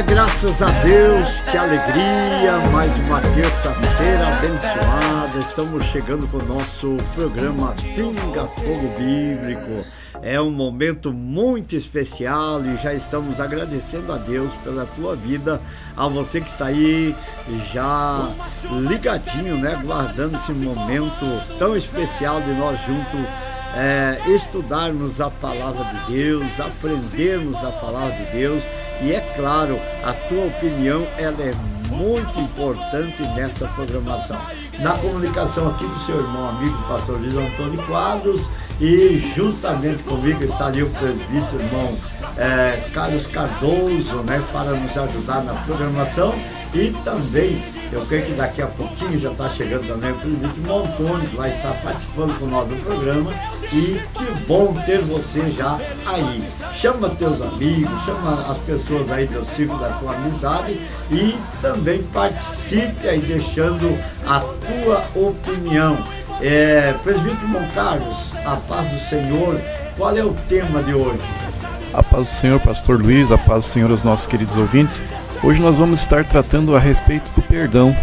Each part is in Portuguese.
Graças a Deus, que alegria, mais uma terça-feira abençoada. Estamos chegando com o nosso programa Pinga Fogo Bíblico. É um momento muito especial e já estamos agradecendo a Deus pela tua vida, a você que está aí já ligadinho, né, guardando esse momento tão especial de nós juntos estudarmos a palavra de Deus, aprendermos da palavra de Deus. E é claro, a tua opinião ela é muito importante nesta programação. Na comunicação aqui do seu irmão amigo, pastor Luiz Antônio Quadros, e juntamente comigo está ali o presbítero irmão Carlos Cardoso, né, para nos ajudar na programação. E também, eu creio que daqui a pouquinho já está chegando também o presbítero Antônio, que vai estar participando com nós do programa. E que bom ter você já aí. Chama teus amigos, chama as pessoas aí do círculo da tua amizade e também participe aí deixando a tua opinião. Presbítero Irmão Carlos, a paz do Senhor, qual é o tema de hoje? A paz do Senhor, pastor Luiz, a paz do Senhor aos nossos queridos ouvintes. Hoje nós vamos estar tratando a respeito do perdão.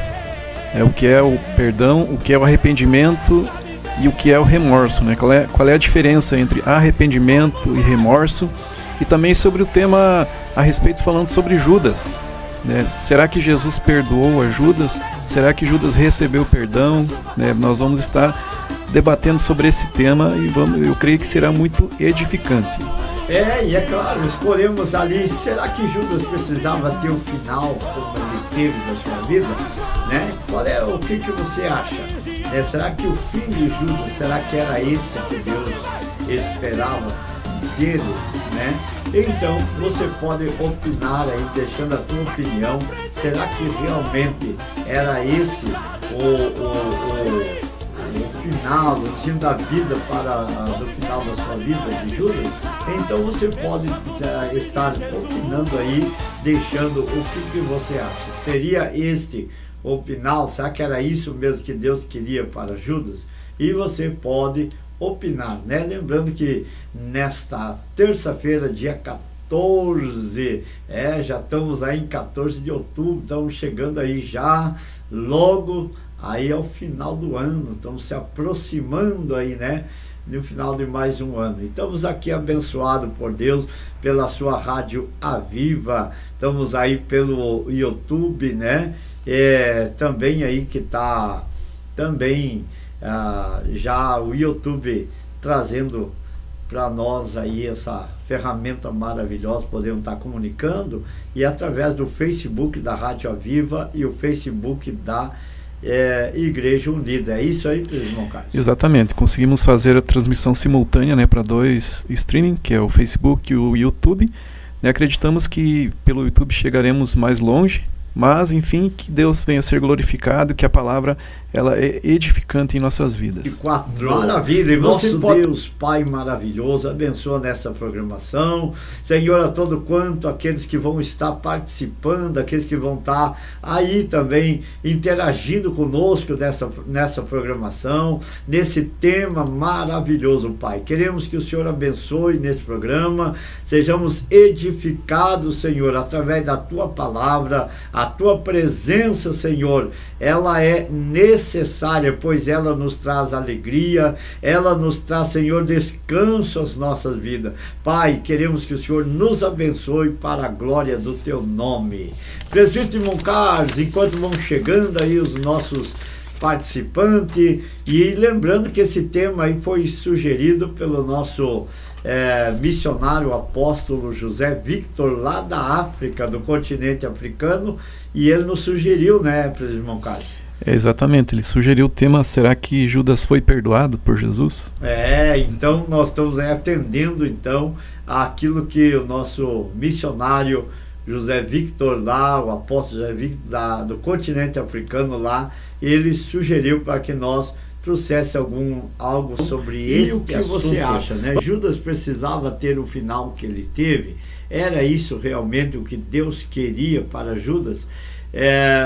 O que é o perdão, o que é o arrependimento e o que é o remorso, né? Qual é a diferença entre arrependimento e remorso? E também sobre o tema a respeito falando sobre Judas, né? Será que Jesus perdoou a Judas? Será que Judas recebeu perdão? Né? Nós vamos estar debatendo sobre esse tema e eu creio que será muito edificante. E é claro, escolhemos ali, será que Judas precisava ter um final como ele teve na sua vida? Né? O que você acha? Será que o fim de Judas, será que era esse que Deus esperava dele? Né? Então você pode opinar aí, deixando a tua opinião, será que realmente era esse o final, o fim da vida no final da sua vida de Judas? Então você pode estar opinando aí, deixando o que você acha. Seria este o final? Será que era isso mesmo que Deus queria para Judas? E você pode opinar, né? Lembrando que nesta terça-feira, dia 14, já estamos aí em 14 de outubro, estamos chegando aí já logo aí ao final do ano, estamos se aproximando aí, né, no final de mais um ano. E estamos aqui abençoados por Deus, pela sua rádio Aviva, estamos aí pelo YouTube, né, também aí que está, também já o YouTube trazendo para nós aí essa ferramenta maravilhosa, podemos estar comunicando, e através do Facebook da Rádio Aviva e o Facebook da Igreja Unida. É isso aí, irmão Carlos? Exatamente, conseguimos fazer a transmissão simultânea, né, para dois streaming, que é o Facebook e o YouTube, né? Acreditamos que pelo YouTube chegaremos mais longe, mas enfim, que Deus venha a ser glorificado, que a palavra ela é edificante em nossas vidas. Maravilha, e nosso Deus Pai maravilhoso abençoa nessa programação, Senhor, a todo quanto aqueles que vão estar participando, aqueles que vão estar aí também interagindo conosco nessa programação, nesse tema maravilhoso, Pai. Queremos que o Senhor abençoe nesse programa, sejamos edificados, Senhor, através da Tua palavra, a Tua presença, Senhor, ela é necessária, pois ela nos traz alegria, ela nos traz, Senhor, descanso às nossas vidas. Pai, queremos que o Senhor nos abençoe para a glória do Teu nome. Presbítero irmão Carlos, enquanto vão chegando aí os nossos participantes, e lembrando que esse tema aí foi sugerido pelo nosso missionário apóstolo José Victor, lá da África, do continente africano, e ele nos sugeriu, né, presbítero irmão Carlos? Exatamente, ele sugeriu o tema, será que Judas foi perdoado por Jesus? Então nós estamos atendendo então àquilo que o nosso missionário José Victor lá, o apóstolo José Victor do continente africano lá, ele sugeriu para que nós trouxesse algo sobre esse assunto. E o que você acha, né? Judas precisava ter o final que ele teve? Era isso realmente o que Deus queria para Judas?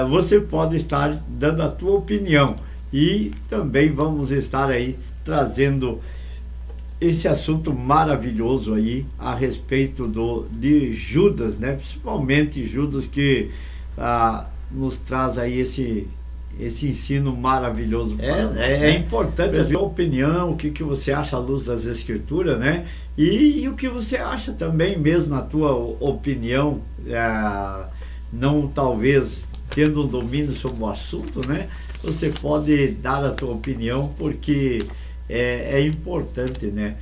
Você pode estar dando a tua opinião, e também vamos estar aí trazendo, esse assunto maravilhoso aí a respeito de Judas, né? Principalmente Judas, que nos traz aí esse ensino maravilhoso. É importante a sua opinião, o que você acha à luz das Escrituras, né? E o que você acha também, mesmo na tua opinião, não talvez tendo um domínio sobre o assunto, né? Você pode dar a tua opinião, porque é importante, né?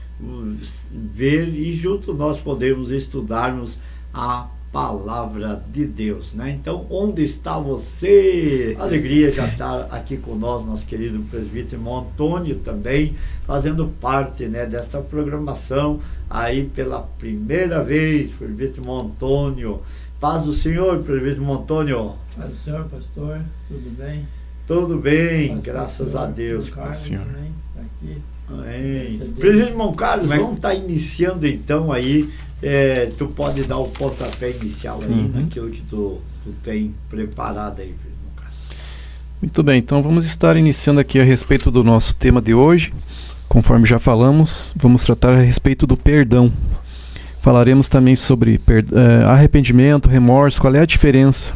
Ver, e junto nós podemos estudarmos a palavra de Deus, né? Então, onde está você? Alegria já estar aqui com nós, nosso querido presbítero irmão Antônio, também fazendo parte, né, dessa programação aí pela primeira vez. Presbítero irmão Antônio, paz do Senhor, presbítero irmão Antônio. Paz do Senhor, pastor, tudo bem? Tudo bem, Paz graças a Deus. Carlos, Senhor. também, tá aqui. Amém. Presbítero irmão Carlos, vamos estar iniciando então aí. Tu pode dar o pontapé inicial aí naquilo que tu tem preparado aí, irmão Carlos. Muito bem, então vamos estar iniciando aqui a respeito do nosso tema de hoje. Conforme já falamos, vamos tratar a respeito do perdão. Falaremos também sobre arrependimento, remorso, qual é a diferença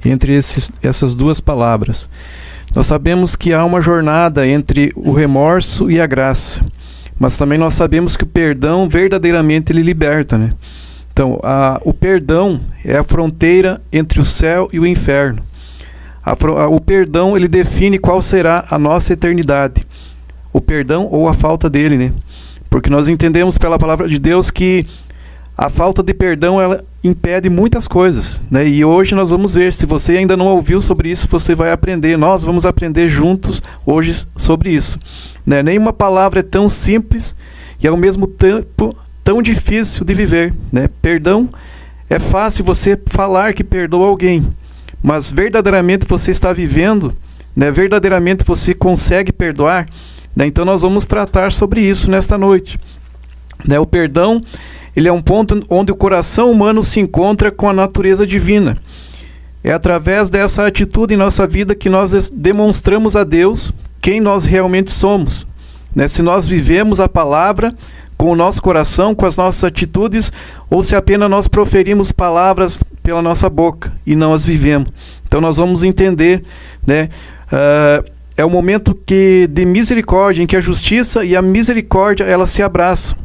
entre essas duas palavras. Nós sabemos que há uma jornada entre o remorso e a graça, mas também nós sabemos que o perdão verdadeiramente ele liberta, né? Então, o perdão é a fronteira entre o céu e o inferno. O perdão ele define qual será a nossa eternidade. O perdão ou a falta dele, né? Porque nós entendemos pela palavra de Deus que a falta de perdão ela impede muitas coisas, né? E hoje nós vamos ver, se você ainda não ouviu sobre isso, você vai aprender. Nós vamos aprender juntos hoje sobre isso, né? Nenhuma palavra é tão simples e ao mesmo tempo tão difícil de viver, né? Perdão é fácil você falar que perdoa alguém, mas verdadeiramente você está vivendo, né? Verdadeiramente você consegue perdoar, né? Então nós vamos tratar sobre isso nesta noite, né? O perdão ele é um ponto onde o coração humano se encontra com a natureza divina. É através dessa atitude em nossa vida que nós demonstramos a Deus quem nós realmente somos, né? Se nós vivemos a palavra com o nosso coração, com as nossas atitudes, ou se apenas nós proferimos palavras pela nossa boca e não as vivemos. Então nós vamos entender, né? É o momento de misericórdia, em que a justiça e a misericórdia elas se abraçam.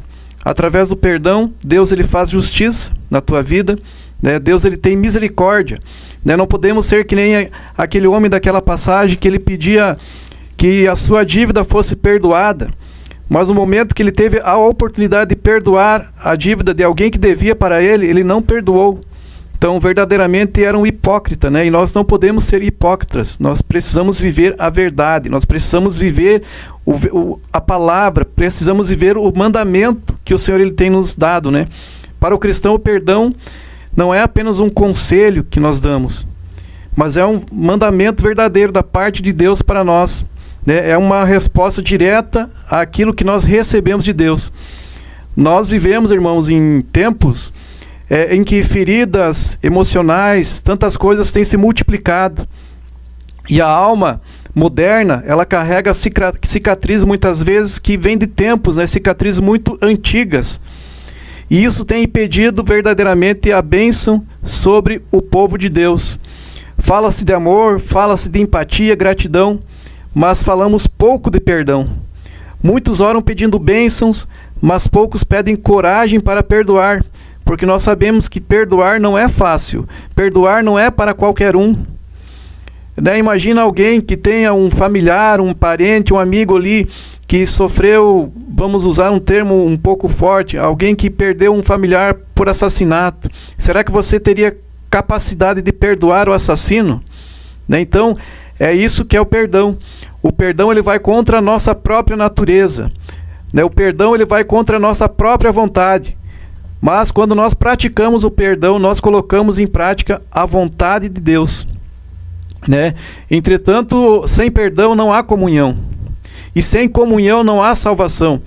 Através do perdão, Deus ele faz justiça na tua vida, né? Deus ele tem misericórdia, né? Não podemos ser que nem aquele homem daquela passagem que ele pedia que a sua dívida fosse perdoada, mas no momento que ele teve a oportunidade de perdoar a dívida de alguém que devia para ele, ele não perdoou. Então verdadeiramente era um hipócrita, né? E nós não podemos ser hipócritas, nós precisamos viver a verdade, nós precisamos viver a palavra, precisamos viver o mandamento que o Senhor ele tem nos dado, né? Para o cristão o perdão não é apenas um conselho que nós damos, mas é um mandamento verdadeiro da parte de Deus para nós, né? É uma resposta direta àquilo que nós recebemos de Deus. Nós vivemos, irmãos, em tempos em que feridas emocionais, tantas coisas têm se multiplicado. E a alma moderna, ela carrega cicatrizes muitas vezes que vêm de tempos, né? Cicatrizes muito antigas. E isso tem impedido verdadeiramente a bênção sobre o povo de Deus. Fala-se de amor, fala-se de empatia, gratidão, mas falamos pouco de perdão. Muitos oram pedindo bênçãos, mas poucos pedem coragem para perdoar. Porque nós sabemos que perdoar não é fácil. Perdoar não é para qualquer um, né? Imagina alguém que tenha um familiar, um parente, um amigo ali que sofreu, vamos usar um termo um pouco forte, alguém que perdeu um familiar por assassinato. Será que você teria capacidade de perdoar o assassino? Né? Então, é isso que é o perdão. O perdão ele vai contra a nossa própria natureza, né? O perdão ele vai contra a nossa própria vontade. Mas quando nós praticamos o perdão, nós colocamos em prática a vontade de Deus, né? Entretanto, sem perdão não há comunhão. E sem comunhão não há salvação.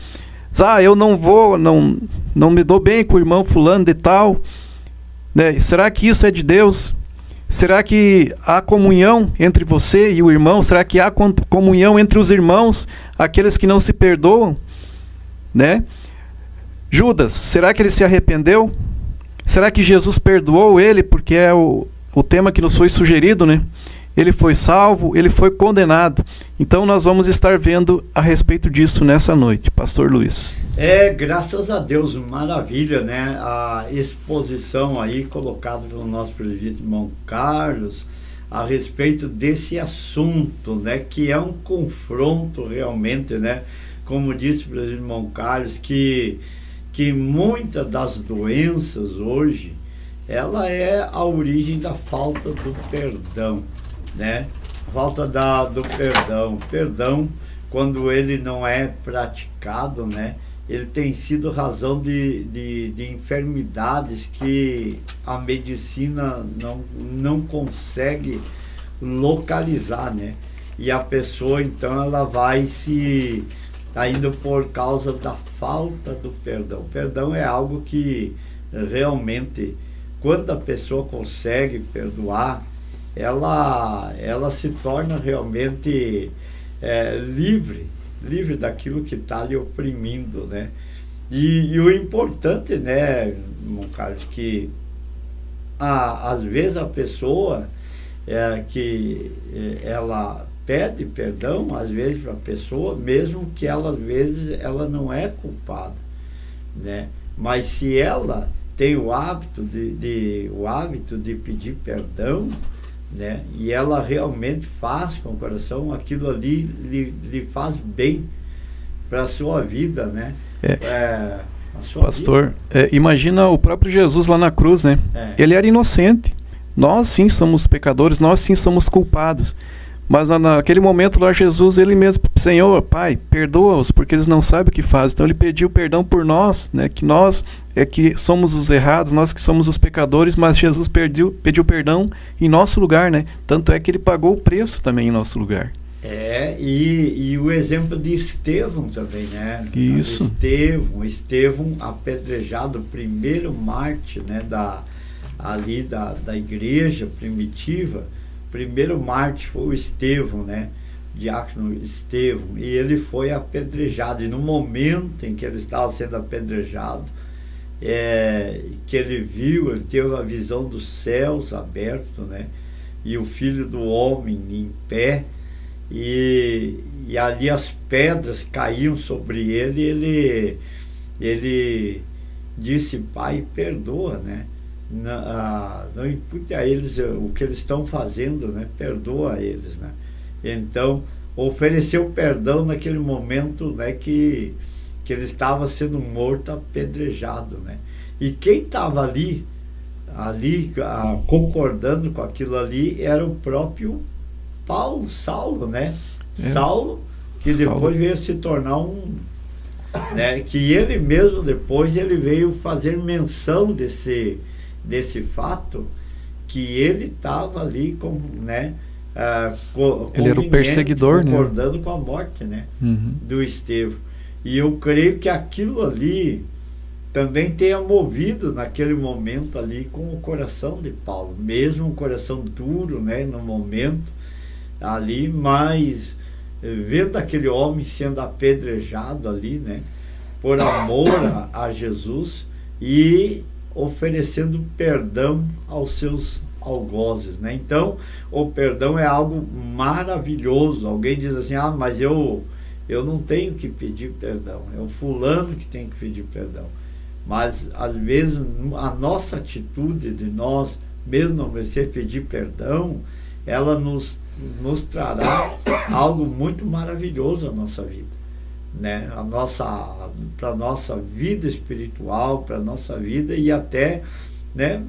Eu não me dou bem com o irmão fulano de tal, né? Será que isso é de Deus? Será que há comunhão entre você e o irmão? Será que há comunhão entre os irmãos, aqueles que não se perdoam? né? Judas, será que ele se arrependeu? Será que Jesus perdoou ele? Porque é o tema que nos foi sugerido, né? Ele foi salvo, ele foi condenado. Então nós vamos estar vendo a respeito disso nessa noite. Pastor Luiz. Graças a Deus, maravilha, né? A exposição aí colocada pelo nosso presbítero irmão Carlos a respeito desse assunto, né? Que é um confronto realmente, né? Como disse o presbítero irmão Carlos, que muitas das doenças hoje, ela é a origem da falta do perdão, né? Falta do perdão. Perdão, quando ele não é praticado, né? Ele tem sido razão de enfermidades que a medicina não consegue localizar, né? E a pessoa, então, ela vai se indo por causa da falta do perdão. Perdão é algo que realmente, quando a pessoa consegue perdoar, ela se torna realmente livre daquilo que está lhe oprimindo, né? E o importante, né, irmão Carlos, que às vezes a pessoa ela pede perdão, às vezes, para a pessoa, mesmo que ela, às vezes, ela não é culpada, né? Mas se ela tem o hábito de pedir perdão, né? E ela realmente faz com o coração, aquilo ali lhe faz bem para a sua vida, né? Pastor, imagina o próprio Jesus lá na cruz, né? Ele era inocente. Nós sim somos pecadores, nós sim somos culpados. Mas naquele momento lá, Jesus, ele mesmo, Senhor, Pai, perdoa-os, porque eles não sabem o que fazem. Então ele pediu perdão por nós, né? Que nós que somos os errados, nós que somos os pecadores, mas Jesus pediu perdão em nosso lugar, né? Tanto é que ele pagou o preço também em nosso lugar. E o exemplo de Estevão também, né? Isso. Estevão apedrejado, o primeiro mártir, né? Da igreja primitiva. Primeiro mártir foi o Estevão, né? Diácono Estevão, e ele foi apedrejado. E no momento em que ele estava sendo apedrejado, que ele teve a visão dos céus abertos, né? E o Filho do Homem em pé, e ali as pedras caíam sobre ele. Ele disse: Pai, perdoa, né? Não impute a eles o que eles estão fazendo, né? Perdoa eles, né? Então ofereceu perdão naquele momento, né? Que ele estava sendo morto, apedrejado, né? E quem estava ali concordando com aquilo ali era o próprio Saulo, né? Saulo, que depois veio se tornar né? Que ele mesmo depois ele veio fazer menção desse fato, que ele estava ali com, né, ele era o perseguidor, concordando, né? Com a morte, né? Do Estevão. E eu creio que aquilo ali também tenha movido naquele momento ali com o coração de Paulo, mesmo um coração duro, né, no momento ali, mas vendo aquele homem sendo apedrejado ali, né, por amor a Jesus, e oferecendo perdão aos seus algozes, né? Então, o perdão é algo maravilhoso. Alguém diz assim: mas eu não tenho que pedir perdão, é o fulano que tem que pedir perdão. Mas, às vezes, a nossa atitude de nós, mesmo não merecer pedir perdão, ela nos trará algo muito maravilhoso à nossa vida, né? Para a nossa vida espiritual, para a nossa vida, e até, né,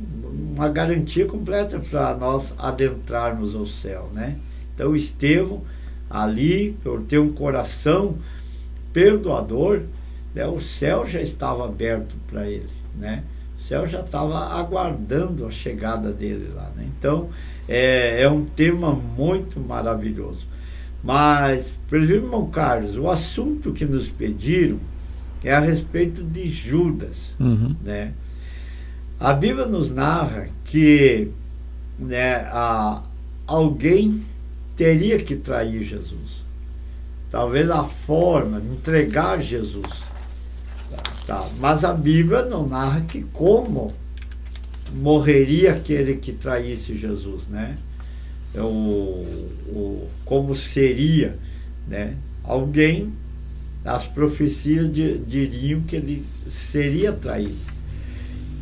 uma garantia completa para nós adentrarmos ao céu, né? Então Estevão, ali, por ter um coração perdoador, né, o céu já estava aberto para ele, né? O céu já estava aguardando a chegada dele lá, né? Então é um tema muito maravilhoso. Mas, presbítero irmão Carlos, o assunto que nos pediram é a respeito de Judas, né? A Bíblia nos narra que, né, alguém teria que trair Jesus. Talvez a forma de entregar Jesus Tá. Mas a Bíblia não narra que como morreria aquele que traísse Jesus, né? Como seria, né? Alguém, as profecias diriam que ele seria traído.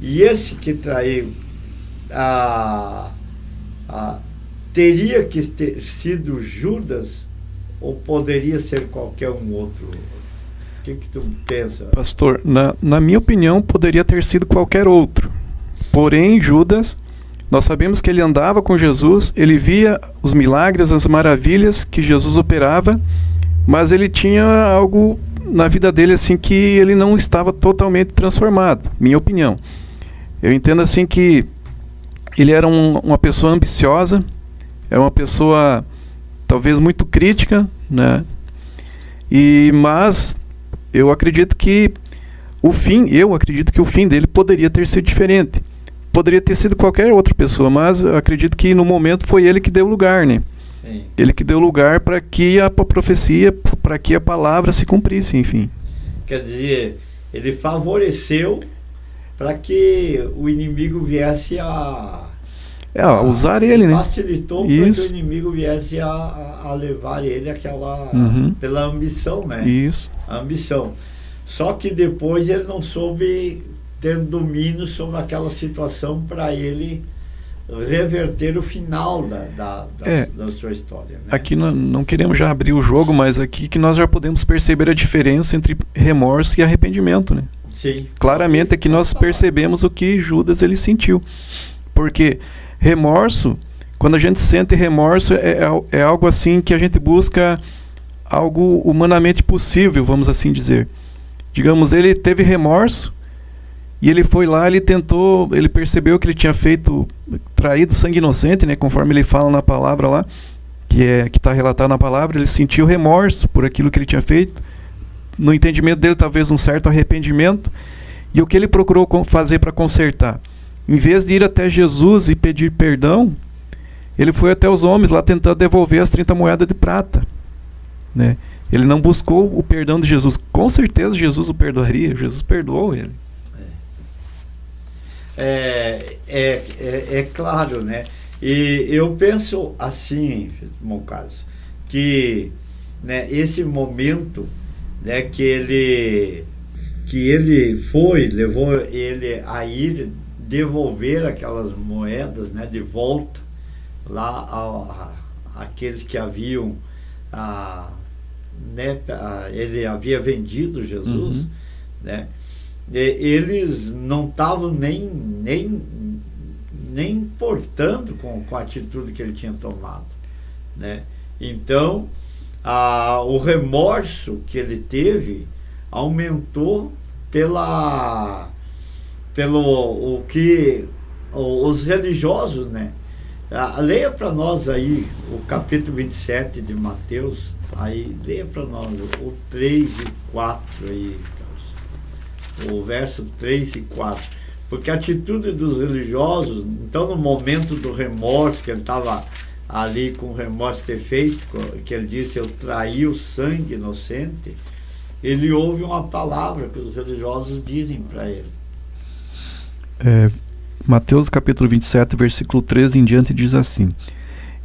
E esse que traiu teria que ter sido Judas ou poderia ser qualquer um outro? O que tu pensa? Pastor, na minha opinião, poderia ter sido qualquer outro. Porém, Judas, nós sabemos que ele andava com Jesus, ele via os milagres, as maravilhas que Jesus operava, mas ele tinha algo na vida dele assim que ele não estava totalmente transformado, minha opinião. Eu entendo assim que ele era uma pessoa ambiciosa, era uma pessoa talvez muito crítica, né? Mas eu acredito que o fim dele poderia ter sido diferente. Poderia ter sido qualquer outra pessoa, mas eu acredito que no momento foi ele que deu lugar, né? Sim. Ele que deu lugar para que a profecia, para que a palavra se cumprisse, enfim. Quer dizer, ele favoreceu para que o inimigo viesse usar ele, né? Facilitou para que o inimigo viesse a levar ele àquela... pela ambição, né? Isso. A ambição. Só que depois ele não soube ter domínio sobre aquela situação para ele reverter o final da sua história, né? Aqui não queremos já abrir o jogo, mas aqui que nós já podemos perceber a diferença entre remorso e arrependimento, né? Sim. Claramente é que nós percebemos o que Judas ele sentiu. Porque remorso, quando a gente sente remorso, é algo assim que a gente busca algo humanamente possível, vamos assim dizer. Digamos, ele teve remorso, e ele foi lá, ele percebeu que ele tinha traído sangue inocente, né, conforme ele fala na palavra lá, que está relatado na palavra, ele sentiu remorso por aquilo que ele tinha feito, no entendimento dele talvez um certo arrependimento, e o que ele procurou fazer para consertar? Em vez de ir até Jesus e pedir perdão, ele foi até os homens lá tentando devolver as 30 moedas de prata, né? Ele não buscou o perdão de Jesus. Com certeza Jesus o perdoaria, Jesus perdoou ele. É claro, né? E eu penso assim, irmão Carlos, que, né, esse momento, né, que ele levou ele a ir devolver aquelas moedas, né, de volta lá àqueles que haviam, né, ele havia vendido Jesus, né? Eles não estavam nem importando com a atitude que ele tinha tomado, né? Então, o remorso que ele teve aumentou pelo que os religiosos, né? Leia para nós aí o capítulo 27 de Mateus, aí leia para nós o 3 e 4 aí, o verso 3 e 4, porque a atitude dos religiosos, então no momento do remorso, que ele estava ali com remorso de ter feito, que ele disse, eu traí o sangue inocente, ele ouve uma palavra que os religiosos dizem para ele. Mateus capítulo 27, versículo 13 em diante diz assim: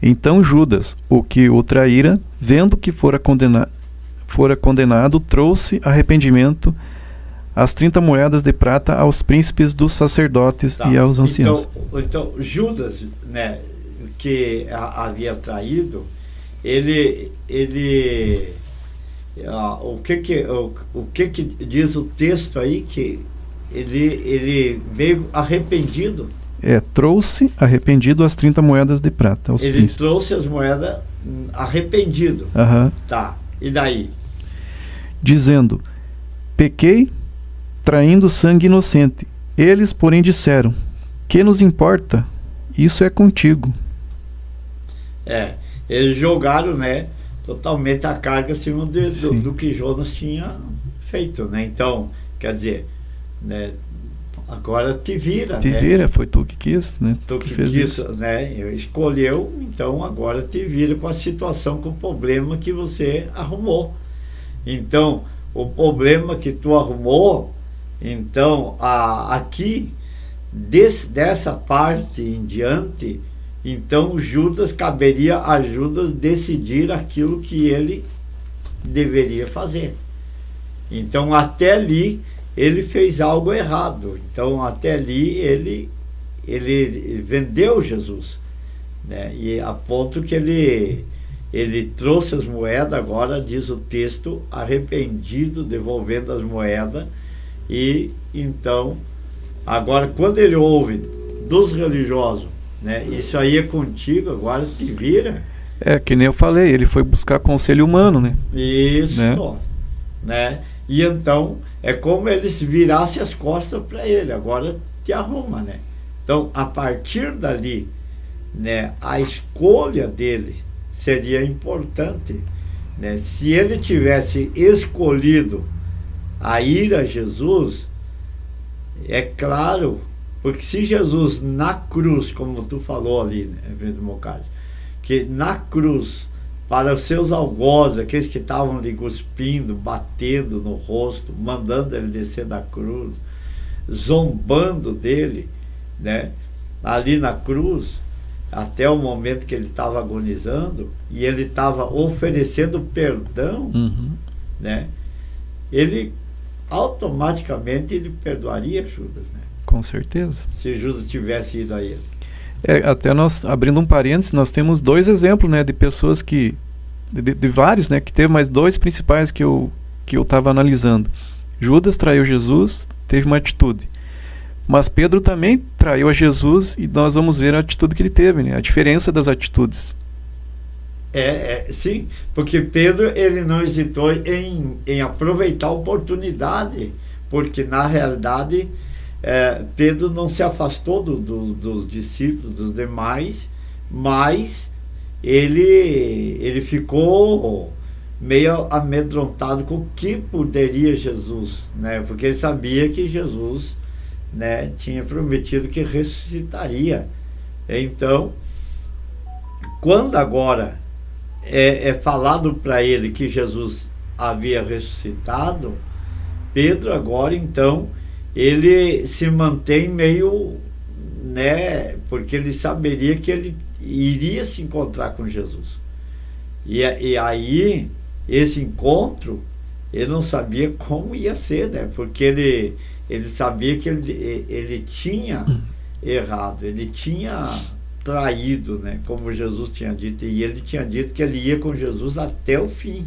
Então Judas, o que o traíra, vendo que fora condenado, trouxe arrependimento as 30 moedas de prata aos príncipes dos sacerdotes e aos anciãos. Então Judas, né, que havia traído, o que diz o texto aí, que ele veio arrependido. Trouxe arrependido as 30 moedas de prata aos príncipes. Ele trouxe as moedas arrependido. Tá, e daí? Dizendo, pequei traindo sangue inocente. Eles, porém, disseram, que nos importa? Isso é contigo. Eles jogaram, né, totalmente a carga acima do que Jonas tinha feito, né? Então, quer dizer, né, agora te vira. Te vira, foi tu que quis, né? Tu que fez isso, né? Escolheu, então agora te vira com a situação, com o problema que você arrumou. Então, o problema que tu arrumou, então aqui, dessa parte em diante, então Judas, caberia a Judas decidir aquilo que ele deveria fazer. Então até ali ele fez algo errado. Então até ali ele vendeu Jesus, né? E a ponto que ele trouxe as moedas, agora diz o texto, arrependido, devolvendo as moedas. E então, agora quando ele ouve dos religiosos, né, isso aí é contigo, agora te vira. É, que nem eu falei, ele foi buscar conselho humano, né? Isso, né? E então, é como eles virassem as costas para ele, agora te arruma, né? Então, a partir dali, né, a escolha dele seria importante, né? Se ele tivesse escolhido a ir a Jesus, é claro, porque se Jesus na cruz, como tu falou ali, né, Mocárdio, que na cruz, para os seus algozes, aqueles que estavam ali cuspindo, batendo no rosto, mandando ele descer da cruz, zombando dele, né, ali na cruz, até o momento que ele estava agonizando, e ele estava oferecendo perdão, né, ele automaticamente ele perdoaria Judas, né? Com certeza. Se Judas tivesse ido a ele. Até nós, abrindo um parênteses, nós temos 2 exemplos, né, de pessoas que, de vários, né, que teve mais 2 principais que eu estava analisando. Judas traiu Jesus, teve uma atitude. Mas Pedro também traiu a Jesus, e nós vamos ver a atitude que ele teve, né, a diferença das atitudes. Sim, porque Pedro ele não hesitou em aproveitar a oportunidade, porque na realidade Pedro não se afastou dos discípulos, dos demais, mas ele ficou meio amedrontado com o que poderia Jesus, né? Porque ele sabia que Jesus, né, tinha prometido que ressuscitaria. Então, quando agora é falado para ele que Jesus havia ressuscitado, Pedro agora então ele se mantém meio, né, porque ele saberia que ele iria se encontrar com Jesus, e aí esse encontro ele não sabia como ia ser, né, porque ele sabia que ele tinha errado, ele tinha traído, né, como Jesus tinha dito, e ele tinha dito que ele ia com Jesus até o fim,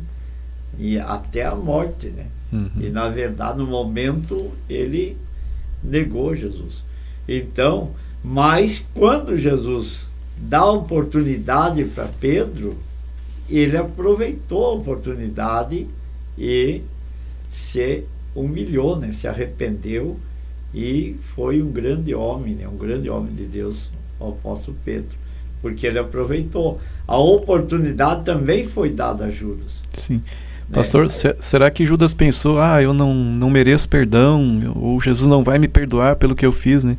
e até a morte, né? E na verdade no momento ele negou Jesus. Então, mas quando Jesus dá a oportunidade para Pedro, ele aproveitou a oportunidade e se humilhou, né, se arrependeu, e foi um grande homem, né, um grande homem de Deus, o apóstolo Pedro, porque ele aproveitou. A oportunidade também foi dada a Judas. Sim. Pastor, será que Judas pensou, eu não mereço perdão, ou Jesus não vai me perdoar pelo que eu fiz, né?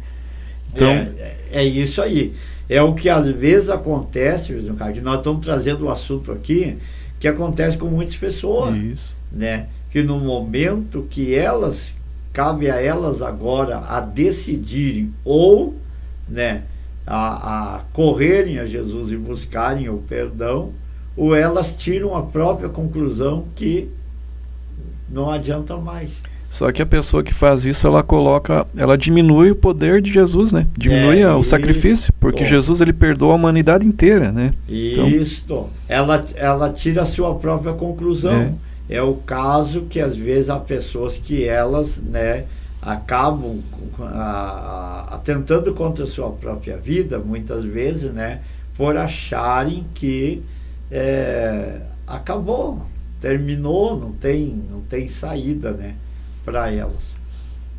Então, é isso aí. É o que às vezes acontece, que nós estamos trazendo o assunto aqui, que acontece com muitas pessoas. Isso. Né? Que no momento que cabe a elas agora a decidirem ou, né, a correrem a Jesus e buscarem o perdão, ou elas tiram a própria conclusão que não adianta mais. Só que a pessoa que faz isso, ela diminui o poder de Jesus, né? Diminui o sacrifício, porque Jesus ele perdoa a humanidade inteira, né? Isso. Então, ela tira a sua própria conclusão. É o caso que às vezes há pessoas que elas, né, acabam atentando contra a sua própria vida, muitas vezes, né, por acharem que acabou, terminou, não tem saída, né, para elas.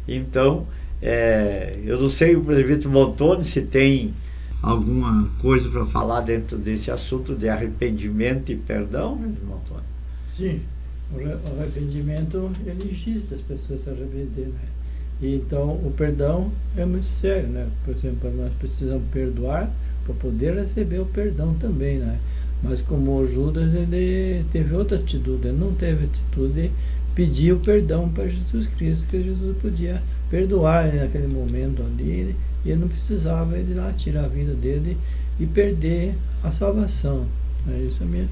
Então, eu não sei, o presbítero Montoni, se tem alguma coisa para falar dentro desse assunto de arrependimento e perdão, Montoni? Sim, o arrependimento ele existe, as pessoas se arrepender, né? E então o perdão é muito sério, né? Por exemplo, nós precisamos perdoar para poder receber o perdão também, né? Mas como o Judas, ele teve outra atitude, ele não teve atitude pediu perdão para Jesus Cristo, que Jesus podia perdoar ele naquele momento ali, e ele não precisava ir lá tirar a vida dele e perder a salvação. É isso mesmo.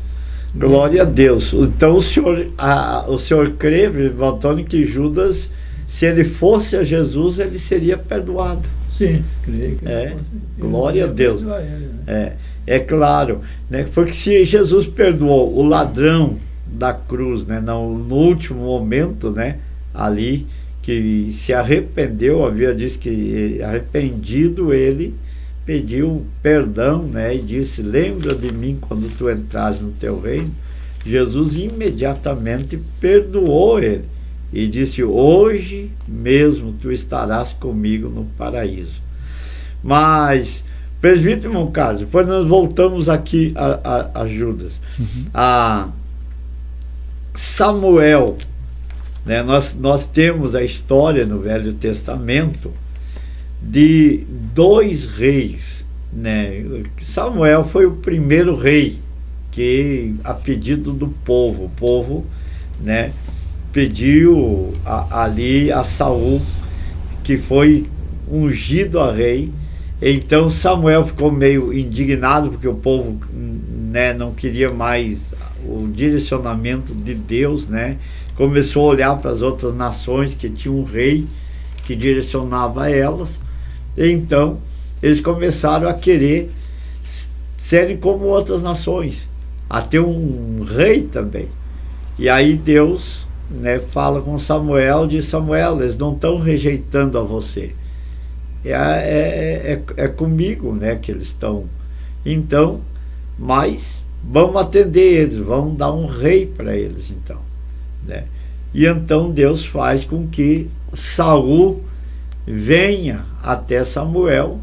Glória a Deus. Então o senhor crê, irmão Antônio, que Judas, se ele fosse a Jesus, ele seria perdoado. Sim, creio que glória a Deus. Ele, né? É claro, né? Porque se Jesus perdoou o ladrão da cruz, né, no último momento, né, ali, que se arrependeu, havia dito que arrependido ele pediu perdão, né, e disse: lembra de mim quando tu entrares no teu reino. Jesus imediatamente perdoou ele e disse: hoje mesmo tu estarás comigo no paraíso. Mas, presbítero irmão Carlos, depois nós voltamos aqui a Judas. A Samuel, né? Nós temos a história no Velho Testamento de 2 reis, né? Samuel foi o primeiro rei que, a pedido do povo, o povo, né, pediu ali a Saul, que foi ungido a rei. Então Samuel ficou meio indignado, porque o povo, né, não queria mais o direcionamento de Deus, né? Começou a olhar para as outras nações que tinham um rei que direcionava elas. Então eles começaram a querer serem como outras nações, a ter um rei também. E aí Deus, né, fala com Samuel, diz: Samuel, eles não estão rejeitando a você, é comigo, né, que eles estão. Então, mas vamos atender eles, vamos dar um rei para eles, então, né? E então Deus faz com que Saul venha até Samuel,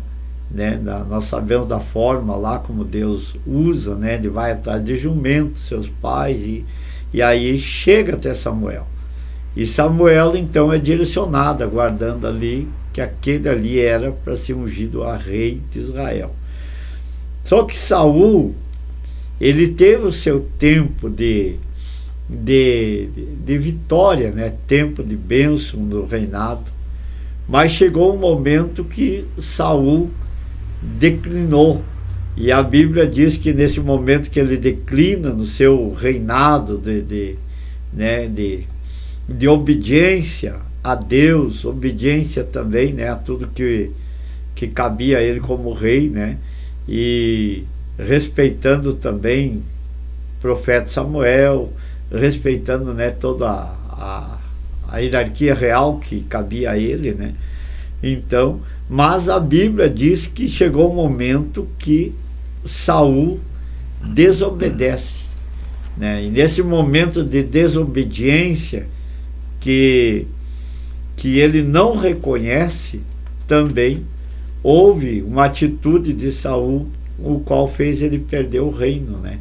né? Nós sabemos da forma lá como Deus usa, né? Ele vai atrás de jumentos, seus pais, e aí chega até Samuel. E Samuel então é direcionado, aguardando ali que aquele ali era para ser ungido a rei de Israel. Só que Saul, ele teve o seu tempo de vitória, né? Tempo de bênção no reinado, mas chegou um momento que Saul declinou, e a Bíblia diz que nesse momento que ele declina no seu reinado de obediência a Deus, obediência também, né, a tudo que cabia a ele como rei, né, e respeitando também o profeta Samuel, respeitando, né, toda a hierarquia real que cabia a ele, né. Então, mas a Bíblia diz que chegou um momento que Saul desobedece, né, e nesse momento de desobediência que ele não reconhece, também houve uma atitude de Saul, o qual fez ele perder o reino, né?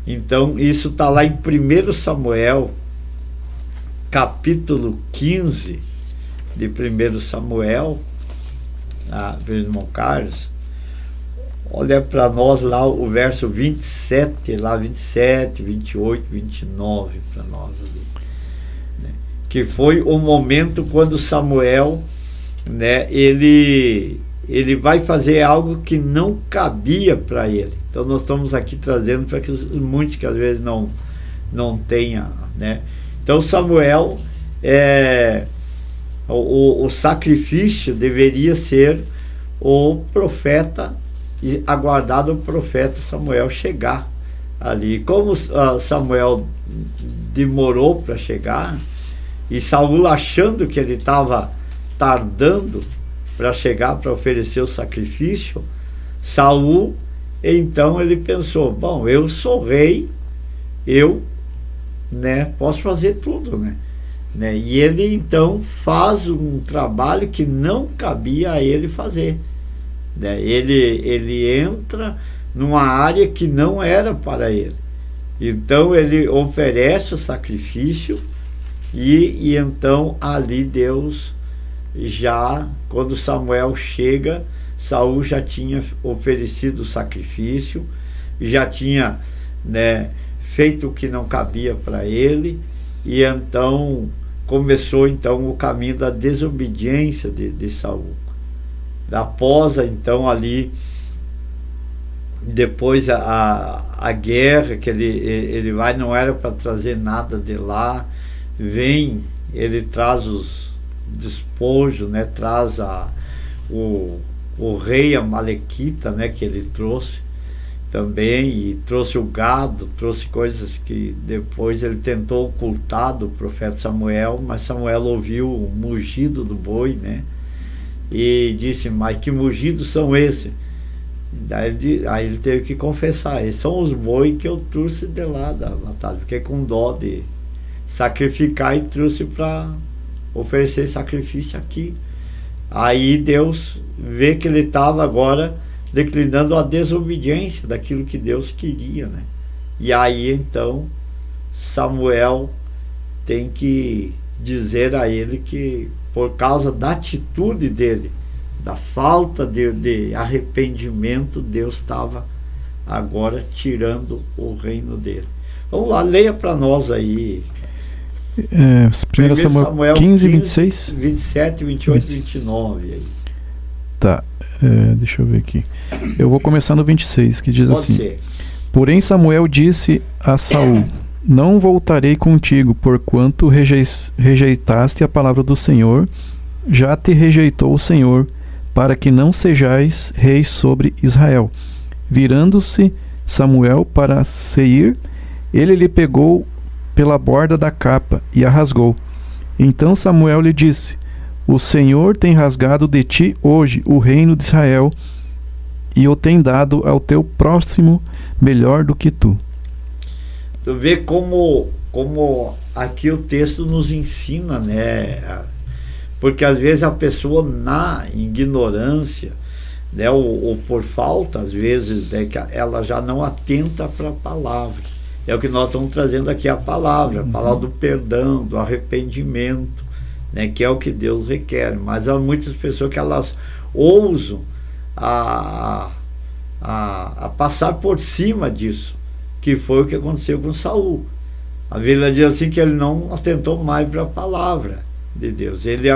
Então isso está lá em 1 Samuel, capítulo 15 de 1 Samuel, irmão Carlos. Olha para nós lá o verso 27, lá 27, 28, 29 para nós ali, né? Que foi o momento quando Samuel, né, ele vai fazer algo que não cabia para ele. Então nós estamos aqui trazendo para que muitos que às vezes não tenha, né? Então Samuel, o sacrifício deveria ser o profeta, e aguardado o profeta Samuel chegar ali. Como Samuel demorou para chegar, e Saul achando que ele estava tardando para chegar para oferecer o sacrifício, Saul, então ele pensou: bom, eu sou rei, eu, né, posso fazer tudo, né? E ele então faz um trabalho que não cabia a ele fazer, né? Ele entra numa área que não era para ele. Então ele oferece o sacrifício, e então ali Deus já, quando Samuel chega, Saul já tinha oferecido o sacrifício, já tinha, né, feito o que não cabia para ele, e então começou então o caminho da desobediência de Saul. Após então ali, depois a guerra que ele vai, não era para trazer nada de lá, vem, ele traz os despojos, né, traz o rei Amalequita, né, que ele trouxe também, e trouxe o gado, trouxe coisas que depois ele tentou ocultar do profeta Samuel, mas Samuel ouviu o mugido do boi, né, e disse, mas que mugidos são esses? Aí ele teve que confessar, esses são os bois que eu trouxe de lá da batalha, fiquei com dó de sacrificar e trouxe para oferecer sacrifício aqui. Aí Deus vê que ele estava agora declinando a desobediência daquilo que Deus queria, né? E aí então Samuel tem que dizer a ele que por causa da atitude dele, da falta de arrependimento, Deus estava agora tirando o reino dele. Vamos lá, leia para nós aí. 1 Samuel 15, 26? 27, 28, 29 aí. Tá, deixa eu ver aqui. Eu vou começar no 26, que diz Pode assim: ser. Porém Samuel disse a Saul: Não voltarei contigo, porquanto rejeitaste a palavra do Senhor, já te rejeitou o Senhor, para que não sejais rei sobre Israel. Virando-se Samuel para Seir, ele lhe pegou pela borda da capa e a rasgou. Então Samuel lhe disse: O Senhor tem rasgado de ti hoje o reino de Israel e o tem dado ao teu próximo melhor do que tu. Tu vê como aqui o texto nos ensina, né? Porque às vezes a pessoa na ignorância, né, ou por falta, às vezes, né, que ela já não atenta para a palavra. É o que nós estamos trazendo aqui, a palavra do perdão, do arrependimento, né, que é o que Deus requer. Mas há muitas pessoas que elas ousam a passar por cima disso, que foi o que aconteceu com Saul. A Bíblia diz assim que ele não atentou mais para a palavra de Deus. Ele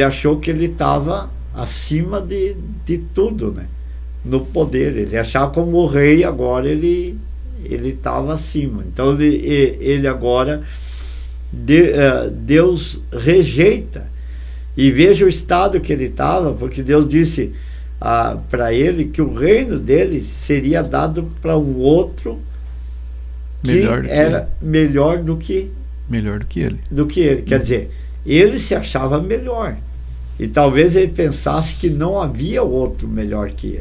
achou que ele estava acima de tudo, né, no poder. Ele achava como o rei, agora ele estava acima. Então ele agora Deus rejeita, e veja o estado que ele estava, porque Deus disse para ele que o reino dele seria dado para um outro que era melhor do que ele. Quer dizer, ele se achava melhor, e talvez ele pensasse que não havia outro melhor que